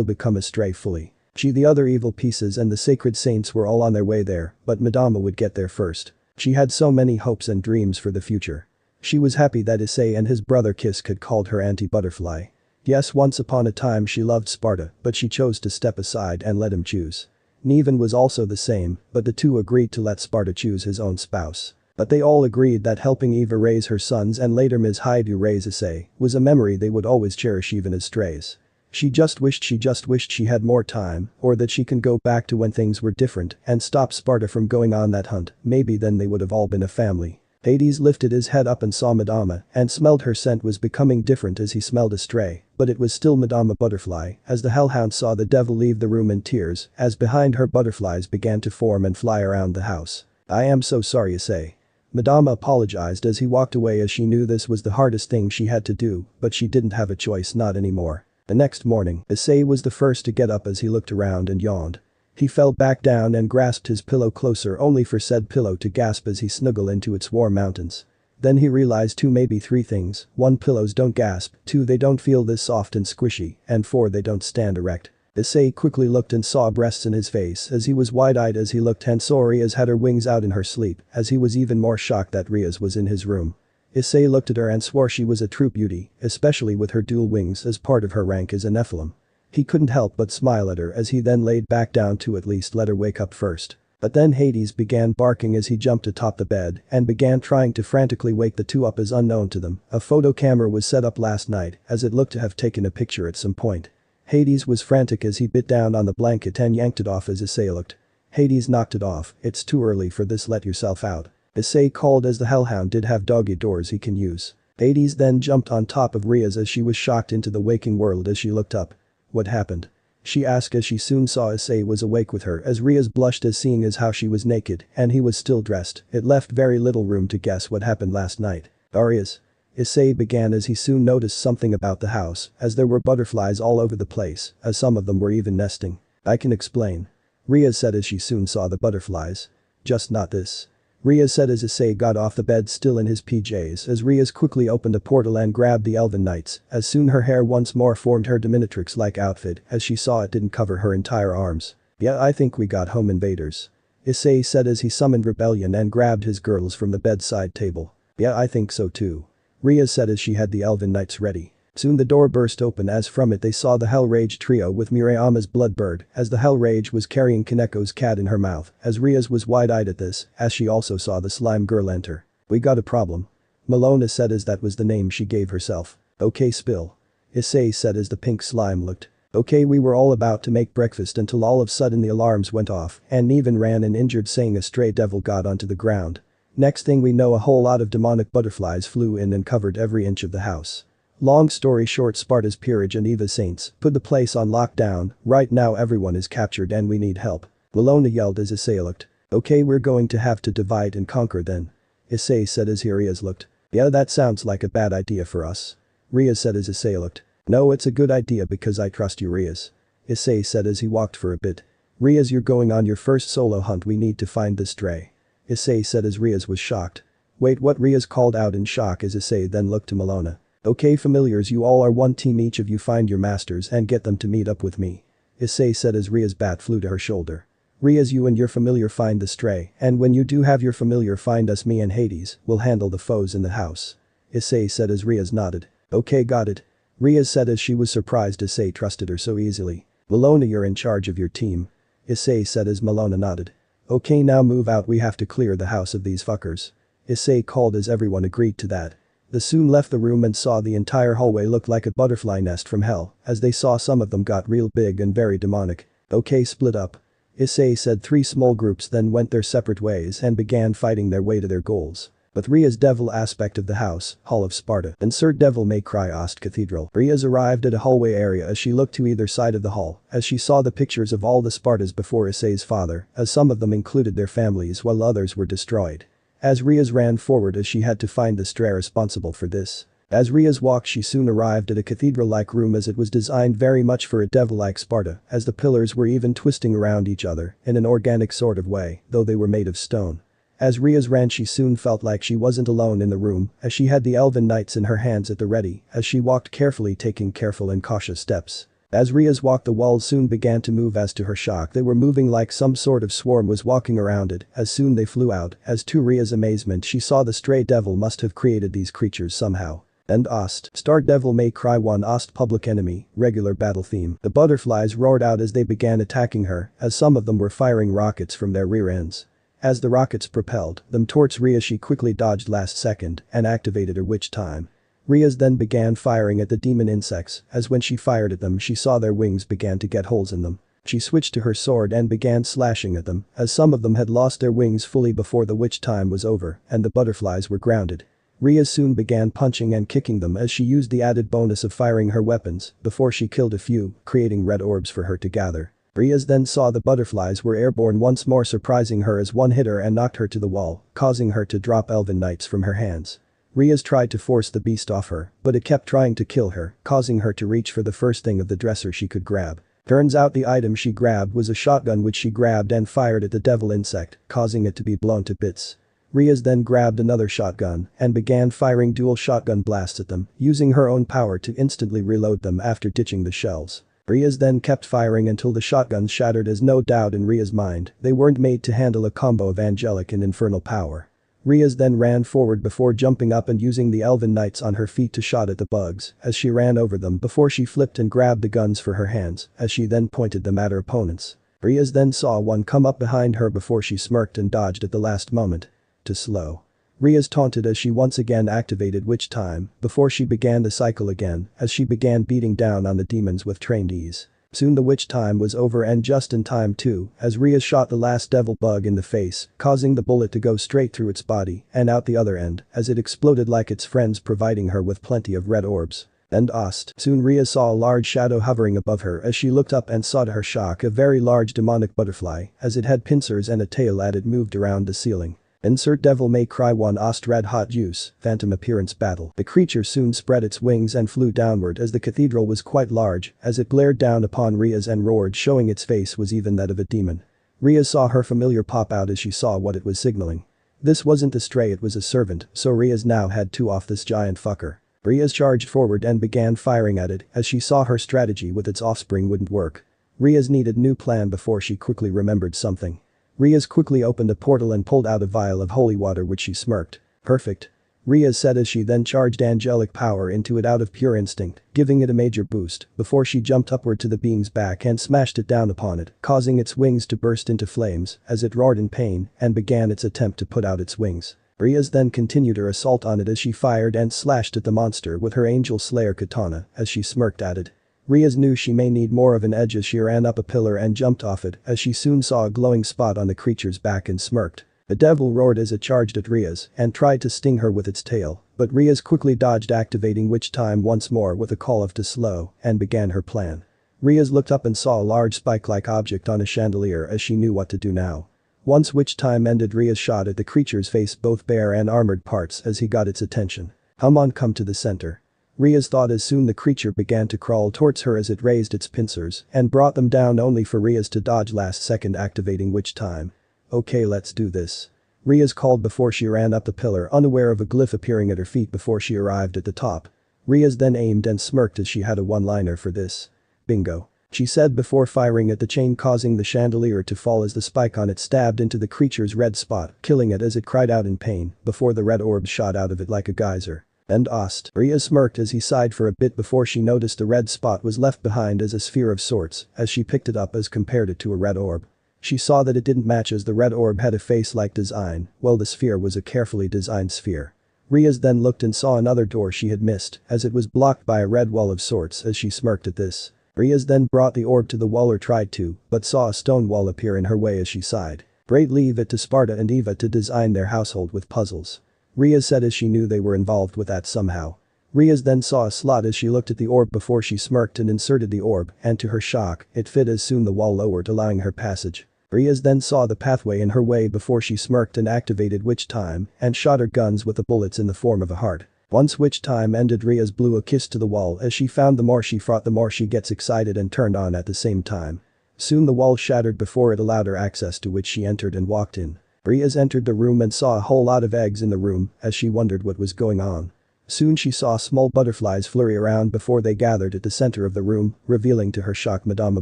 A: become a stray fully. The other evil pieces and the sacred saints were all on their way there, but Madama would get there first. She had so many hopes and dreams for the future. She was happy that Issei and his brother Kisk had called her Auntie Butterfly. Yes, once upon a time she loved Sparda, but she chose to step aside and let him choose. Nevan was also the same, but the two agreed to let Sparda choose his own spouse. But they all agreed that helping Eva raise her sons and later Ms. Hyoudou raise Issei was a memory they would always cherish even as strays. She just wished she had more time, or that she can go back to when things were different and stop Sparda from going on that hunt, maybe then they would have all been a family. Hades lifted his head up and saw Madama and smelled her scent was becoming different as he smelled a stray, but it was still Madama Butterfly as the hellhound saw the devil leave the room in tears as behind her butterflies began to form and fly around the house. I am so sorry, Issei. Madama apologized as he walked away as she knew this was the hardest thing she had to do, but she didn't have a choice, not anymore. The next morning, Issei was the first to get up as he looked around and yawned. He fell back down and grasped his pillow closer only for said pillow to gasp as he snuggled into its warm mountains. Then he realized 2 maybe 3 things: 1 pillows don't gasp, 2 they don't feel this soft and squishy, and 4 they don't stand erect. Issei quickly looked and saw breasts in his face as he was wide-eyed as he looked and saw Rias had her wings out in her sleep as he was even more shocked that Rias was in his room. Issei looked at her and swore she was a true beauty, especially with her dual wings as part of her rank as a Nephilim. He couldn't help but smile at her as he then laid back down to at least let her wake up first. But then Hades began barking as he jumped atop the bed and began trying to frantically wake the two up as unknown to them. A photo camera was set up last night as it looked to have taken a picture at some point. Hades was frantic as he bit down on the blanket and yanked it off as Issei looked. Hades knocked it off. It's too early for this, let yourself out. Issei called as the hellhound did have doggy doors he can use. Hades then jumped on top of Rias as she was shocked into the waking world as she looked up. What happened? She asked as she soon saw Issei was awake with her as Rias blushed as seeing as how she was naked and he was still dressed. It left very little room to guess what happened last night. Arias. Issei began as he soon noticed something about the house as there were butterflies all over the place as some of them were even nesting. I can explain. Rias said as she soon saw the butterflies. Just not this. Rias said as Issei got off the bed still in his PJs as Rias quickly opened a portal and grabbed the elven knights as soon her hair once more formed her dominatrix-like outfit as she saw it didn't cover her entire arms. Yeah, I think we got home invaders. Issei said as he summoned rebellion and grabbed his girls from the bedside table. Yeah, I think so too. Rias said as she had the elven knights ready. Soon the door burst open as from it they saw the Hellrage trio with Murayama's Bloodbird as the Hellrage was carrying Kaneko's cat in her mouth as Rias was wide-eyed at this as she also saw the slime girl enter. We got a problem. Malona said as that was the name she gave herself. Okay, spill. Issei said as the pink slime looked. Okay, we were all about to make breakfast until all of a sudden the alarms went off and Nevan ran and injured saying a stray devil got onto the ground. Next thing we know a whole lot of demonic butterflies flew in and covered every inch of the house. Long story short, Sparda's peerage and Eva's saints put the place on lockdown. Right now everyone is captured and we need help. Malona yelled as Issei looked. Okay, we're going to have to divide and conquer then. Issei said as Rias looked. Yeah, that sounds like a bad idea for us. Rias said as Issei looked. No, it's a good idea because I trust you, Rias. Issei said as he walked for a bit. Rias, you're going on your first solo hunt, we need to find this stray. Issei said as Rias was shocked. Wait, what? Rias called out in shock as Issei then looked to Malona. Okay, familiars, you all are one team, each of you find your masters and get them to meet up with me. Issei said as Rias' bat flew to her shoulder. Rias, you and your familiar find the stray, and when you do have your familiar find us, me and Hades, will handle the foes in the house. Issei said as Rias nodded. Okay, got it. Rias said as she was surprised Issei trusted her so easily. Malona, you're in charge of your team. Issei said as Malona nodded. Okay, now move out, we have to clear the house of these fuckers. Issei called as everyone agreed to that. They soon left the room and saw the entire hallway look like a butterfly nest from hell, as they saw some of them got real big and very demonic. Okay, split up. Issei said. 3 small groups then went their separate ways and began fighting their way to their goals. But Ria's devil aspect of the house, Hall of Sparda, insert Devil May Cry Ost Cathedral. Ria's arrived at a hallway area as she looked to either side of the hall, as she saw the pictures of all the Spardas before Issei's father, as some of them included their families while others were destroyed. As Ria's ran forward as she had to find the stray responsible for this. As Ria's walked, she soon arrived at a cathedral-like room as it was designed very much for a devil-like Sparda, as the pillars were even twisting around each other in an organic sort of way, though they were made of stone. As Ria's ran, she soon felt like she wasn't alone in the room, as she had the elven knights in her hands at the ready, as she walked carefully, taking careful and cautious steps. As Ria's walked, the walls soon began to move. As to her shock, they were moving like some sort of swarm was walking around it, as soon they flew out. As to Ria's amazement, she saw the stray devil must have created these creatures somehow. And Ost. Start Devil May Cry 1 Ost Public Enemy, regular battle theme. The butterflies roared out as they began attacking her, as some of them were firing rockets from their rear ends. As the rockets propelled them towards Ria, she quickly dodged last second and activated her witch time. Ria's then began firing at the demon insects, as when she fired at them she saw their wings began to get holes in them. She switched to her sword and began slashing at them, as some of them had lost their wings fully before the witch time was over and the butterflies were grounded. Ria soon began punching and kicking them as she used the added bonus of firing her weapons before she killed a few, creating red orbs for her to gather. Ria's then saw the butterflies were airborne once more, surprising her as one hit her and knocked her to the wall, causing her to drop elven knights from her hands. Ria's tried to force the beast off her, but it kept trying to kill her, causing her to reach for the first thing of the dresser she could grab. Turns out the item she grabbed was a shotgun, which she grabbed and fired at the devil insect, causing it to be blown to bits. Ria's then grabbed another shotgun and began firing dual shotgun blasts at them, using her own power to instantly reload them after ditching the shells. Ria's then kept firing until the shotguns shattered, as no doubt in Ria's mind, they weren't made to handle a combo of angelic and infernal power. Ria's then ran forward before jumping up and using the elven knights on her feet to shot at the bugs as she ran over them before she flipped and grabbed the guns for her hands as she then pointed them at her opponents. Ria's then saw one come up behind her before she smirked and dodged at the last moment. To slow. Ria's taunted as she once again activated witch time before she began the cycle again as she began beating down on the demons with trained ease. Soon the witch time was over, and just in time too, as Ria shot the last devil bug in the face, causing the bullet to go straight through its body and out the other end as it exploded like its friends, providing her with plenty of red orbs. And Ost. Soon Ria saw a large shadow hovering above her as she looked up and saw to her shock a very large demonic butterfly as it had pincers and a tail as it moved around the ceiling. Insert Devil May Cry 1 Ost Red Hot Juice, Phantom Appearance Battle. The creature soon spread its wings and flew downward as the cathedral was quite large as it glared down upon Ria's and roared, showing its face was even that of a demon. Ria saw her familiar pop out as she saw what it was signaling. This wasn't a stray, it was a servant, so Ria's now had 2 off this giant fucker. Ria's charged forward and began firing at it as she saw her strategy with its offspring wouldn't work. Ria's needed new plan before she quickly remembered something. Ria's quickly opened a portal and pulled out a vial of holy water, which she smirked. Perfect. Ria said as she then charged angelic power into it out of pure instinct, giving it a major boost before she jumped upward to the being's back and smashed it down upon it, causing its wings to burst into flames as it roared in pain and began its attempt to put out its wings. Ria's then continued her assault on it as she fired and slashed at the monster with her Angel Slayer katana as she smirked at it. Ria's knew she may need more of an edge as she ran up a pillar and jumped off it as she soon saw a glowing spot on the creature's back and smirked. The devil roared as it charged at Ria's and tried to sting her with its tail, but Ria's quickly dodged, activating witch time once more with a call of to slow and began her plan. Ria's looked up and saw a large spike-like object on a chandelier as she knew what to do now. Once witch time ended, Ria's shot at the creature's face, both bare and armored parts, as he got its attention. Come on, come to the center. Ria's thought as soon the creature began to crawl towards her as it raised its pincers and brought them down, only for Ria's to dodge last second, activating witch time. Okay, let's do this. Ria's called before she ran up the pillar, unaware of a glyph appearing at her feet before she arrived at the top. Ria's then aimed and smirked as she had a one-liner for this. Bingo. She said before firing at the chain, causing the chandelier to fall as the spike on it stabbed into the creature's red spot, killing it as it cried out in pain before the red orbs shot out of it like a geyser. And Ost. Ria smirked as he sighed for a bit before she noticed the red spot was left behind as a sphere of sorts as she picked it up as compared it to a red orb. She saw that it didn't match as the red orb had a face-like design, while the sphere was a carefully designed sphere. Riaz then looked and saw another door she had missed, as it was blocked by a red wall of sorts as she smirked at this. Riaz then brought the orb to the wall or tried to, but saw a stone wall appear in her way as she sighed. Great, leave it to Sparda and Eva to design their household with puzzles. Riaz said as she knew they were involved with that somehow. Riaz then saw a slot as she looked at the orb before she smirked and inserted the orb, and to her shock, it fit as soon the wall lowered allowing her passage. Riaz then saw the pathway in her way before she smirked and activated witch time and shot her guns with the bullets in the form of a heart. Once witch time ended, Riaz blew a kiss to the wall as she found the more she fought the more she gets excited and turned on at the same time. Soon the wall shattered before it allowed her access to which she entered and walked in. Riaz entered the room and saw a whole lot of eggs in the room as she wondered what was going on. Soon she saw small butterflies flurry around before they gathered at the center of the room, revealing to her shock Madama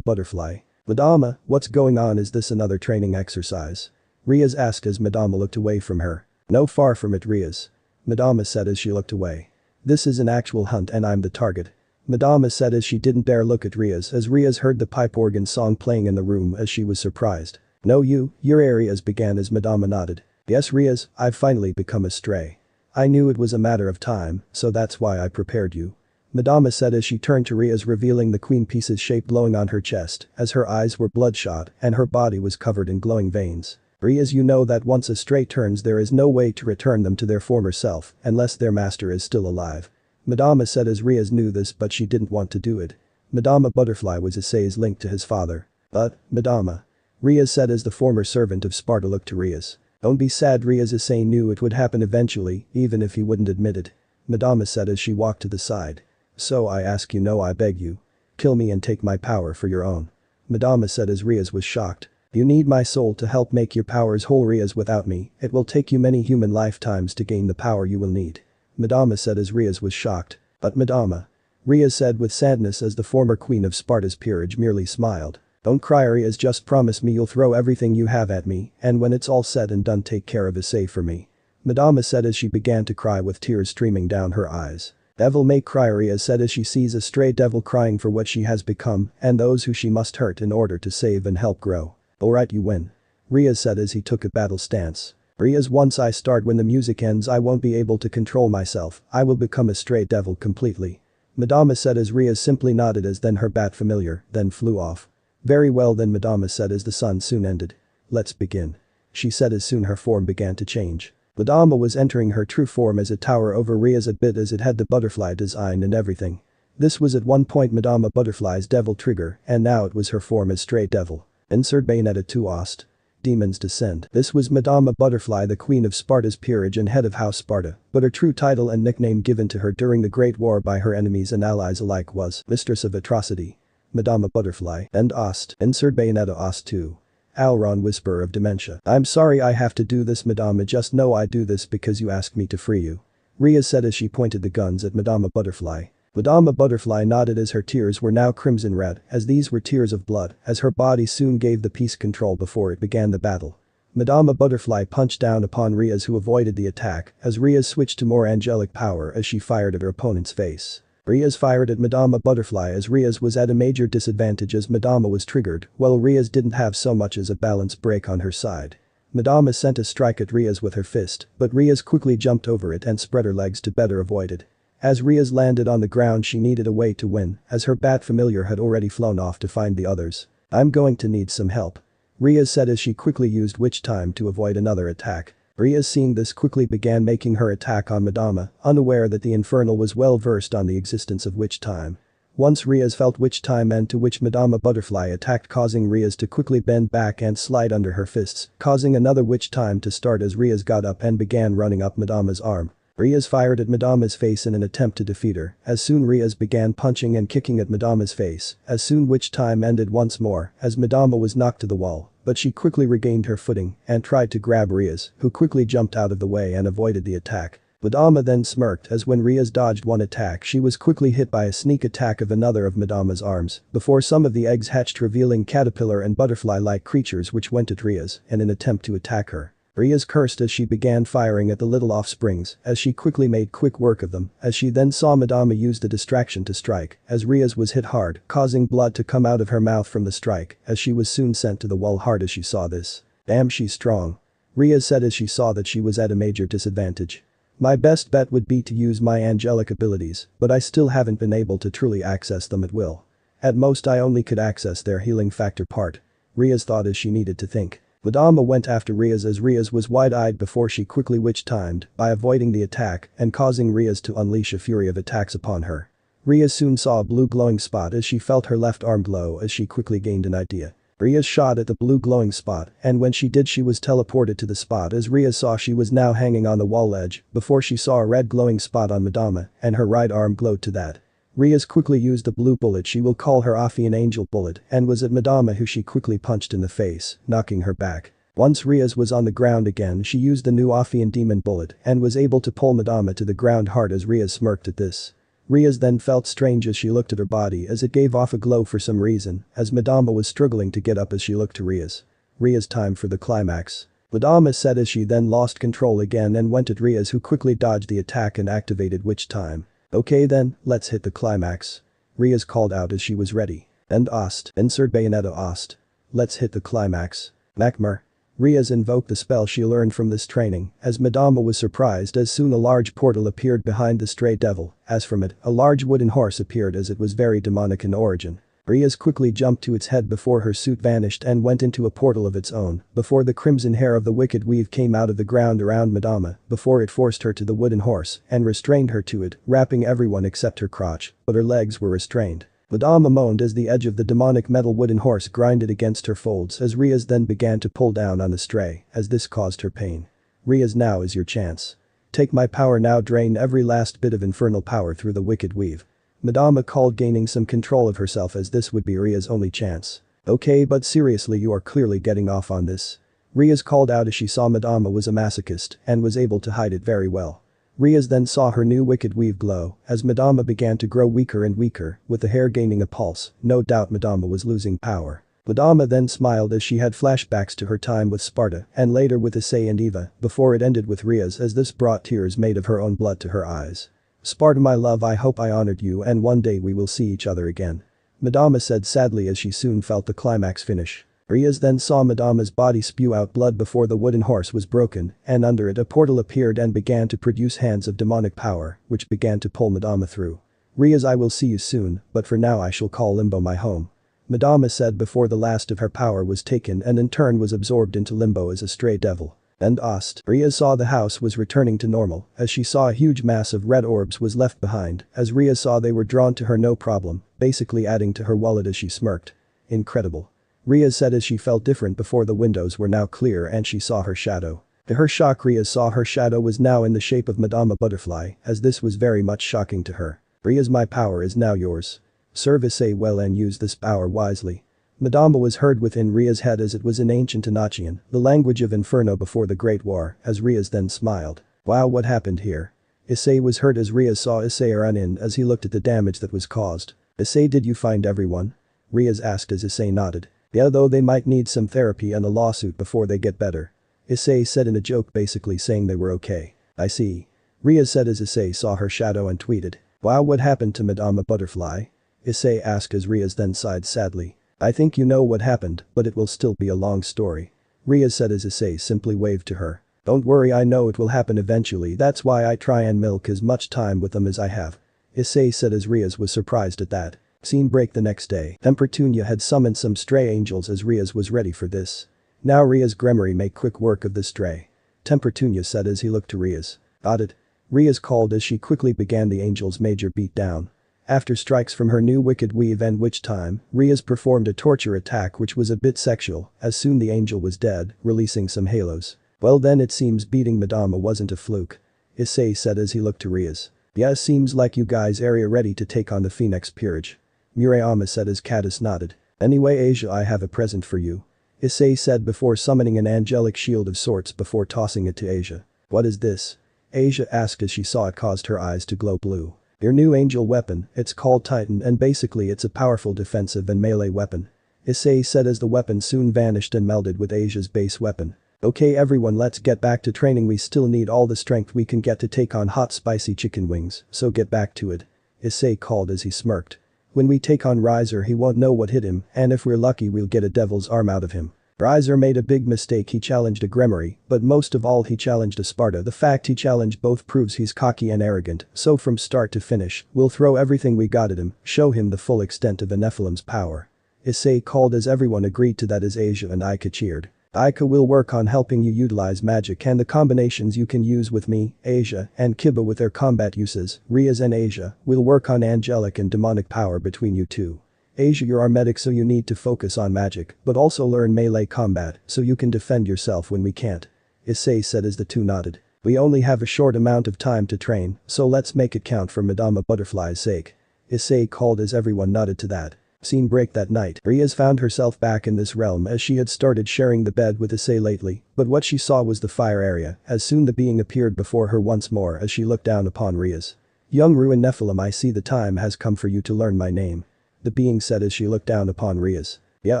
A: Butterfly. "Madama, what's going on? Is this another training exercise?" Riaz asked as Madama looked away from her. "No, far from it, Riaz," Madama said as she looked away. "This is an actual hunt and I'm the target," Madama said as she didn't dare look at Riaz as Riaz heard the pipe organ song playing in the room as she was surprised. "No, your areas began," as Madama nodded. "Yes, Riaz, I've finally become a stray. I knew it was a matter of time, so that's why I prepared you," Madama said as she turned to Riaz, revealing the queen pieces shape glowing on her chest as her eyes were bloodshot and her body was covered in glowing veins. "Riaz, you know that once a stray turns there is no way to return them to their former self unless their master is still alive," Madama said as Riaz knew this but she didn't want to do it. Madama Butterfly was Issei's link to his father. "But, Madama," Riaz said as the former servant of Sparda looked to Riaz. "Don't be sad, Riaz. Issei knew it would happen eventually, even if he wouldn't admit it," Madama said as she walked to the side. "So I ask you, no, I beg you. Kill me and take my power for your own," Madama said as Riaz was shocked. "You need my soul to help make your powers whole, Riaz. Without me, it will take you many human lifetimes to gain the power you will need," Madama said as Riaz was shocked. "But Madama," Riaz said with sadness as the former queen of Sparta's peerage merely smiled. "Don't cry, Riaz, just promise me you'll throw everything you have at me and when it's all said and done take care of Issei for me," Madama said as she began to cry with tears streaming down her eyes. "Devil may cry," Riaz said as she sees a stray devil crying for what she has become and those who she must hurt in order to save and help grow. "Alright, you win," Riaz said as he took a battle stance. "Riaz, once I start, when the music ends I won't be able to control myself, I will become a stray devil completely," Madama said as Riaz simply nodded as then her bat familiar then flew off. "Very well then," Madama said as the sun soon ended. "Let's begin," she said as soon her form began to change. Madama was entering her true form as a tower over Riaz a bit as it had the butterfly design and everything. This was at one point Madama Butterfly's devil trigger and now it was her form as stray devil. Insert Bayonetta 2 Ost. Demons Descend. This was Madama Butterfly, the queen of Sparta's peerage and head of House Sparta, but her true title and nickname given to her during the Great War by her enemies and allies alike was Mistress of Atrocity. Madama Butterfly and Ost. Insert Bayonetta Ost 2. Alron, Whisperer of Dementia. "I'm sorry I have to do this, Madama, just know I do this because you asked me to free you," Riaz said as she pointed the guns at Madama Butterfly. Madama Butterfly nodded as her tears were now crimson red as these were tears of blood as her body soon gave the piece control before it began the battle. Madama Butterfly punched down upon Riaz who avoided the attack as Riaz switched to more angelic power as she fired at her opponent's face. Riaz fired at Madama Butterfly as Riaz was at a major disadvantage as Madama was triggered while Riaz didn't have so much as a balance break on her side. Madama sent a strike at Riaz with her fist but Riaz quickly jumped over it and spread her legs to better avoid it. As Riaz landed on the ground she needed a way to win as her bat familiar had already flown off to find the others. "I'm going to need some help," Riaz said as she quickly used witch time to avoid another attack. Riaz, seeing this, quickly began making her attack on Madama, unaware that the Infernal was well versed on the existence of witch time. Once Riaz felt witch time end, to which Madama Butterfly attacked, causing Riaz to quickly bend back and slide under her fists, causing another witch time to start as Riaz got up and began running up Madama's arm. Riaz fired at Madama's face in an attempt to defeat her, as soon Riaz began punching and kicking at Madama's face, as soon witch time ended once more as Madama was knocked to the wall, but she quickly regained her footing and tried to grab Riaz, who quickly jumped out of the way and avoided the attack. Madama then smirked as when Riaz dodged one attack she was quickly hit by a sneak attack of another of Madama's arms, before some of the eggs hatched revealing caterpillar and butterfly-like creatures which went at Riaz in an attempt to attack her. Riaz cursed as she began firing at the little offsprings as she quickly made quick work of them as she then saw Madama use the distraction to strike as Riaz was hit hard, causing blood to come out of her mouth from the strike as she was soon sent to the wall hard as she saw this. "Damn, she's strong," Riaz said as she saw that she was at a major disadvantage. My best bet would be to use my angelic abilities, but I still haven't been able to truly access them at will. At most I only could access their healing factor part. Riaz thought as she needed to think. Madama went after Riaz as Riaz was wide-eyed before she quickly witch-timed by avoiding the attack and causing Riaz to unleash a fury of attacks upon her. Riaz soon saw a blue glowing spot as she felt her left arm glow as she quickly gained an idea. Riaz shot at the blue glowing spot and when she did she was teleported to the spot as Riaz saw she was now hanging on the wall edge before she saw a red glowing spot on Madama and her right arm glowed to that. Riaz quickly used the blue bullet she will call her Ophian Angel bullet and was at Madama who she quickly punched in the face, knocking her back. Once Riaz was on the ground again she used the new Ophian Demon bullet and was able to pull Madama to the ground hard as Riaz smirked at this. Riaz then felt strange as she looked at her body as it gave off a glow for some reason as Madama was struggling to get up as she looked to Riaz. Riaz time for the climax. Madama said as she then lost control again and went at Riaz who quickly dodged the attack and activated witch time. Okay then, let's hit the climax. Riaz called out as she was ready. And Ost, insert Bayonetta Ost. Let's hit the climax. Makmur. Riaz invoked the spell she learned from this training as Madama was surprised as soon a large portal appeared behind the stray devil, as from it, a large wooden horse appeared as it was very demonic in origin. Riaz quickly jumped to its head before her suit vanished and went into a portal of its own before the crimson hair of the wicked weave came out of the ground around Madama before it forced her to the wooden horse and restrained her to it, wrapping everyone except her crotch, but her legs were restrained. Madama moaned as the edge of the demonic metal wooden horse grinded against her folds as Riaz then began to pull down on the stray as this caused her pain. Riaz, now is your chance. Take my power now, drain every last bit of infernal power through the wicked weave. Madama called, gaining some control of herself as this would be Riaz's only chance. Okay, but seriously, you are clearly getting off on this. Riaz called out as she saw Madama was a masochist and was able to hide it very well. Riaz then saw her new wicked weave glow as Madama began to grow weaker and weaker, with the hair gaining a pulse. No doubt Madama was losing power. Madama then smiled as she had flashbacks to her time with Sparda and later with Issei and Eva before it ended with Riaz as this brought tears made of her own blood to her eyes. Sparda, my love, I hope I honored you and one day we will see each other again. Madama said sadly as she soon felt the climax finish. Riaz then saw Madama's body spew out blood before the wooden horse was broken and under it a portal appeared and began to produce hands of demonic power which began to pull Madama through. Riaz, I will see you soon, but for now I shall call Limbo my home. Madama said before the last of her power was taken and in turn was absorbed into Limbo as a stray devil. And Ost. Riaz saw the house was returning to normal as she saw a huge mass of red orbs was left behind as Riaz saw they were drawn to her no problem, basically adding to her wallet as she smirked. Incredible. Riaz said as she felt different before the windows were now clear and she saw her shadow. To her shock, Riaz saw her shadow was now in the shape of Madama Butterfly as this was very much shocking to her. Riaz, my power is now yours. Serve Issei well and use this power wisely. Madama was heard within Riaz's head as it was in ancient Enochian, the language of Inferno before the Great War, as Riaz then smiled. Wow, what happened here? Issei was heard as Riaz saw Issei run in as he looked at the damage that was caused. Issei, did you find everyone? Riaz asked as Issei nodded. Yeah, though they might need some therapy and a lawsuit before they get better. Issei said in a joke, basically saying they were okay. I see. Riaz said as Issei saw her shadow and tweeted. Wow, what happened to Madama Butterfly? Issei asked as Riaz then sighed sadly. I think you know what happened, but it will still be a long story. Riaz said as Issei simply waved to her. Don't worry, I know it will happen eventually, that's why I try and milk as much time with them as I have. Issei said as Riaz was surprised at that. Scene break the next day. Tempertunia had summoned some stray angels as Riaz was ready for this. Now Riaz Gremory make quick work of the stray. Tempertunia said as he looked to Riaz. Got it. Riaz called as she quickly began the angel's major beat down. After strikes from her new wicked weave and witch time, Riaz performed a torture attack which was a bit sexual, as soon the angel was dead, releasing some halos. Well then it seems beating Madama wasn't a fluke. Issei said as he looked to Riaz. Yeah, seems like you guys are ready to take on the Phoenix Peerage. Murayama said as Caddis nodded. Anyway Asia, I have a present for you. Issei said before summoning an angelic shield of sorts before tossing it to Asia. What is this? Asia asked as she saw it caused her eyes to glow blue. Your new angel weapon, it's called Titan and basically it's a powerful defensive and melee weapon. Issei said as the weapon soon vanished and melded with Asia's base weapon. Okay everyone, let's get back to training, we still need all the strength we can get to take on hot spicy chicken wings, so get back to it. Issei called as he smirked. When we take on Riser he won't know what hit him and if we're lucky we'll get a devil's arm out of him. Riser made a big mistake. He challenged a Gremory, but most of all he challenged a Sparda. The fact he challenged both proves he's cocky and arrogant, so from start to finish, we'll throw everything we got at him, show him the full extent of the Nephilim's power. Issei called as everyone agreed to that as Asia and Aika cheered. Aika will work on helping you utilize magic and the combinations you can use with me, Asia, and Kiba with their combat uses. Riaz and Asia will work on angelic and demonic power between you two. Asia, you're our medic, so you need to focus on magic, but also learn melee combat so you can defend yourself when we can't. Issei said as the two nodded. We only have a short amount of time to train, so let's make it count for Madama Butterfly's sake. Issei called as everyone nodded to that. Scene break that night. Riaz found herself back in this realm as she had started sharing the bed with Issei lately, but what she saw was the fire area, as soon the being appeared before her once more as she looked down upon Riaz. Young ruined Nephilim, I see the time has come for you to learn my name. The being said as she looked down upon Riaz. Yeah,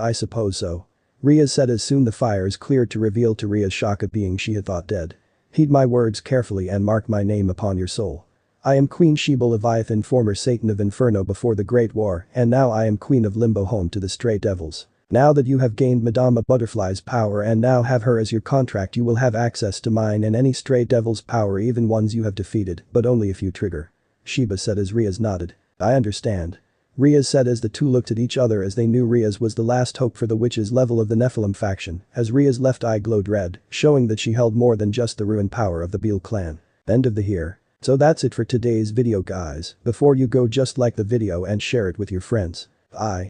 A: I suppose so. Riaz said as soon the fire is cleared to reveal to Riaz shock a being she had thought dead. Heed my words carefully and mark my name upon your soul. I am Queen Sheba Leviathan, former Satan of Inferno before the Great War, and now I am Queen of Limbo, home to the stray devils. Now that you have gained Madama Butterfly's power and now have her as your contract, you will have access to mine and any stray devil's power, even ones you have defeated, but only if you trigger. Sheba said as Riaz nodded. I understand. Riaz said as the two looked at each other as they knew Riaz was the last hope for the witches level of the Nephilim faction, as Riaz's left eye glowed red, showing that she held more than just the ruined power of the Beel clan. End of the here. So that's it for today's video guys. Before you go, just like the video and share it with your friends. Bye.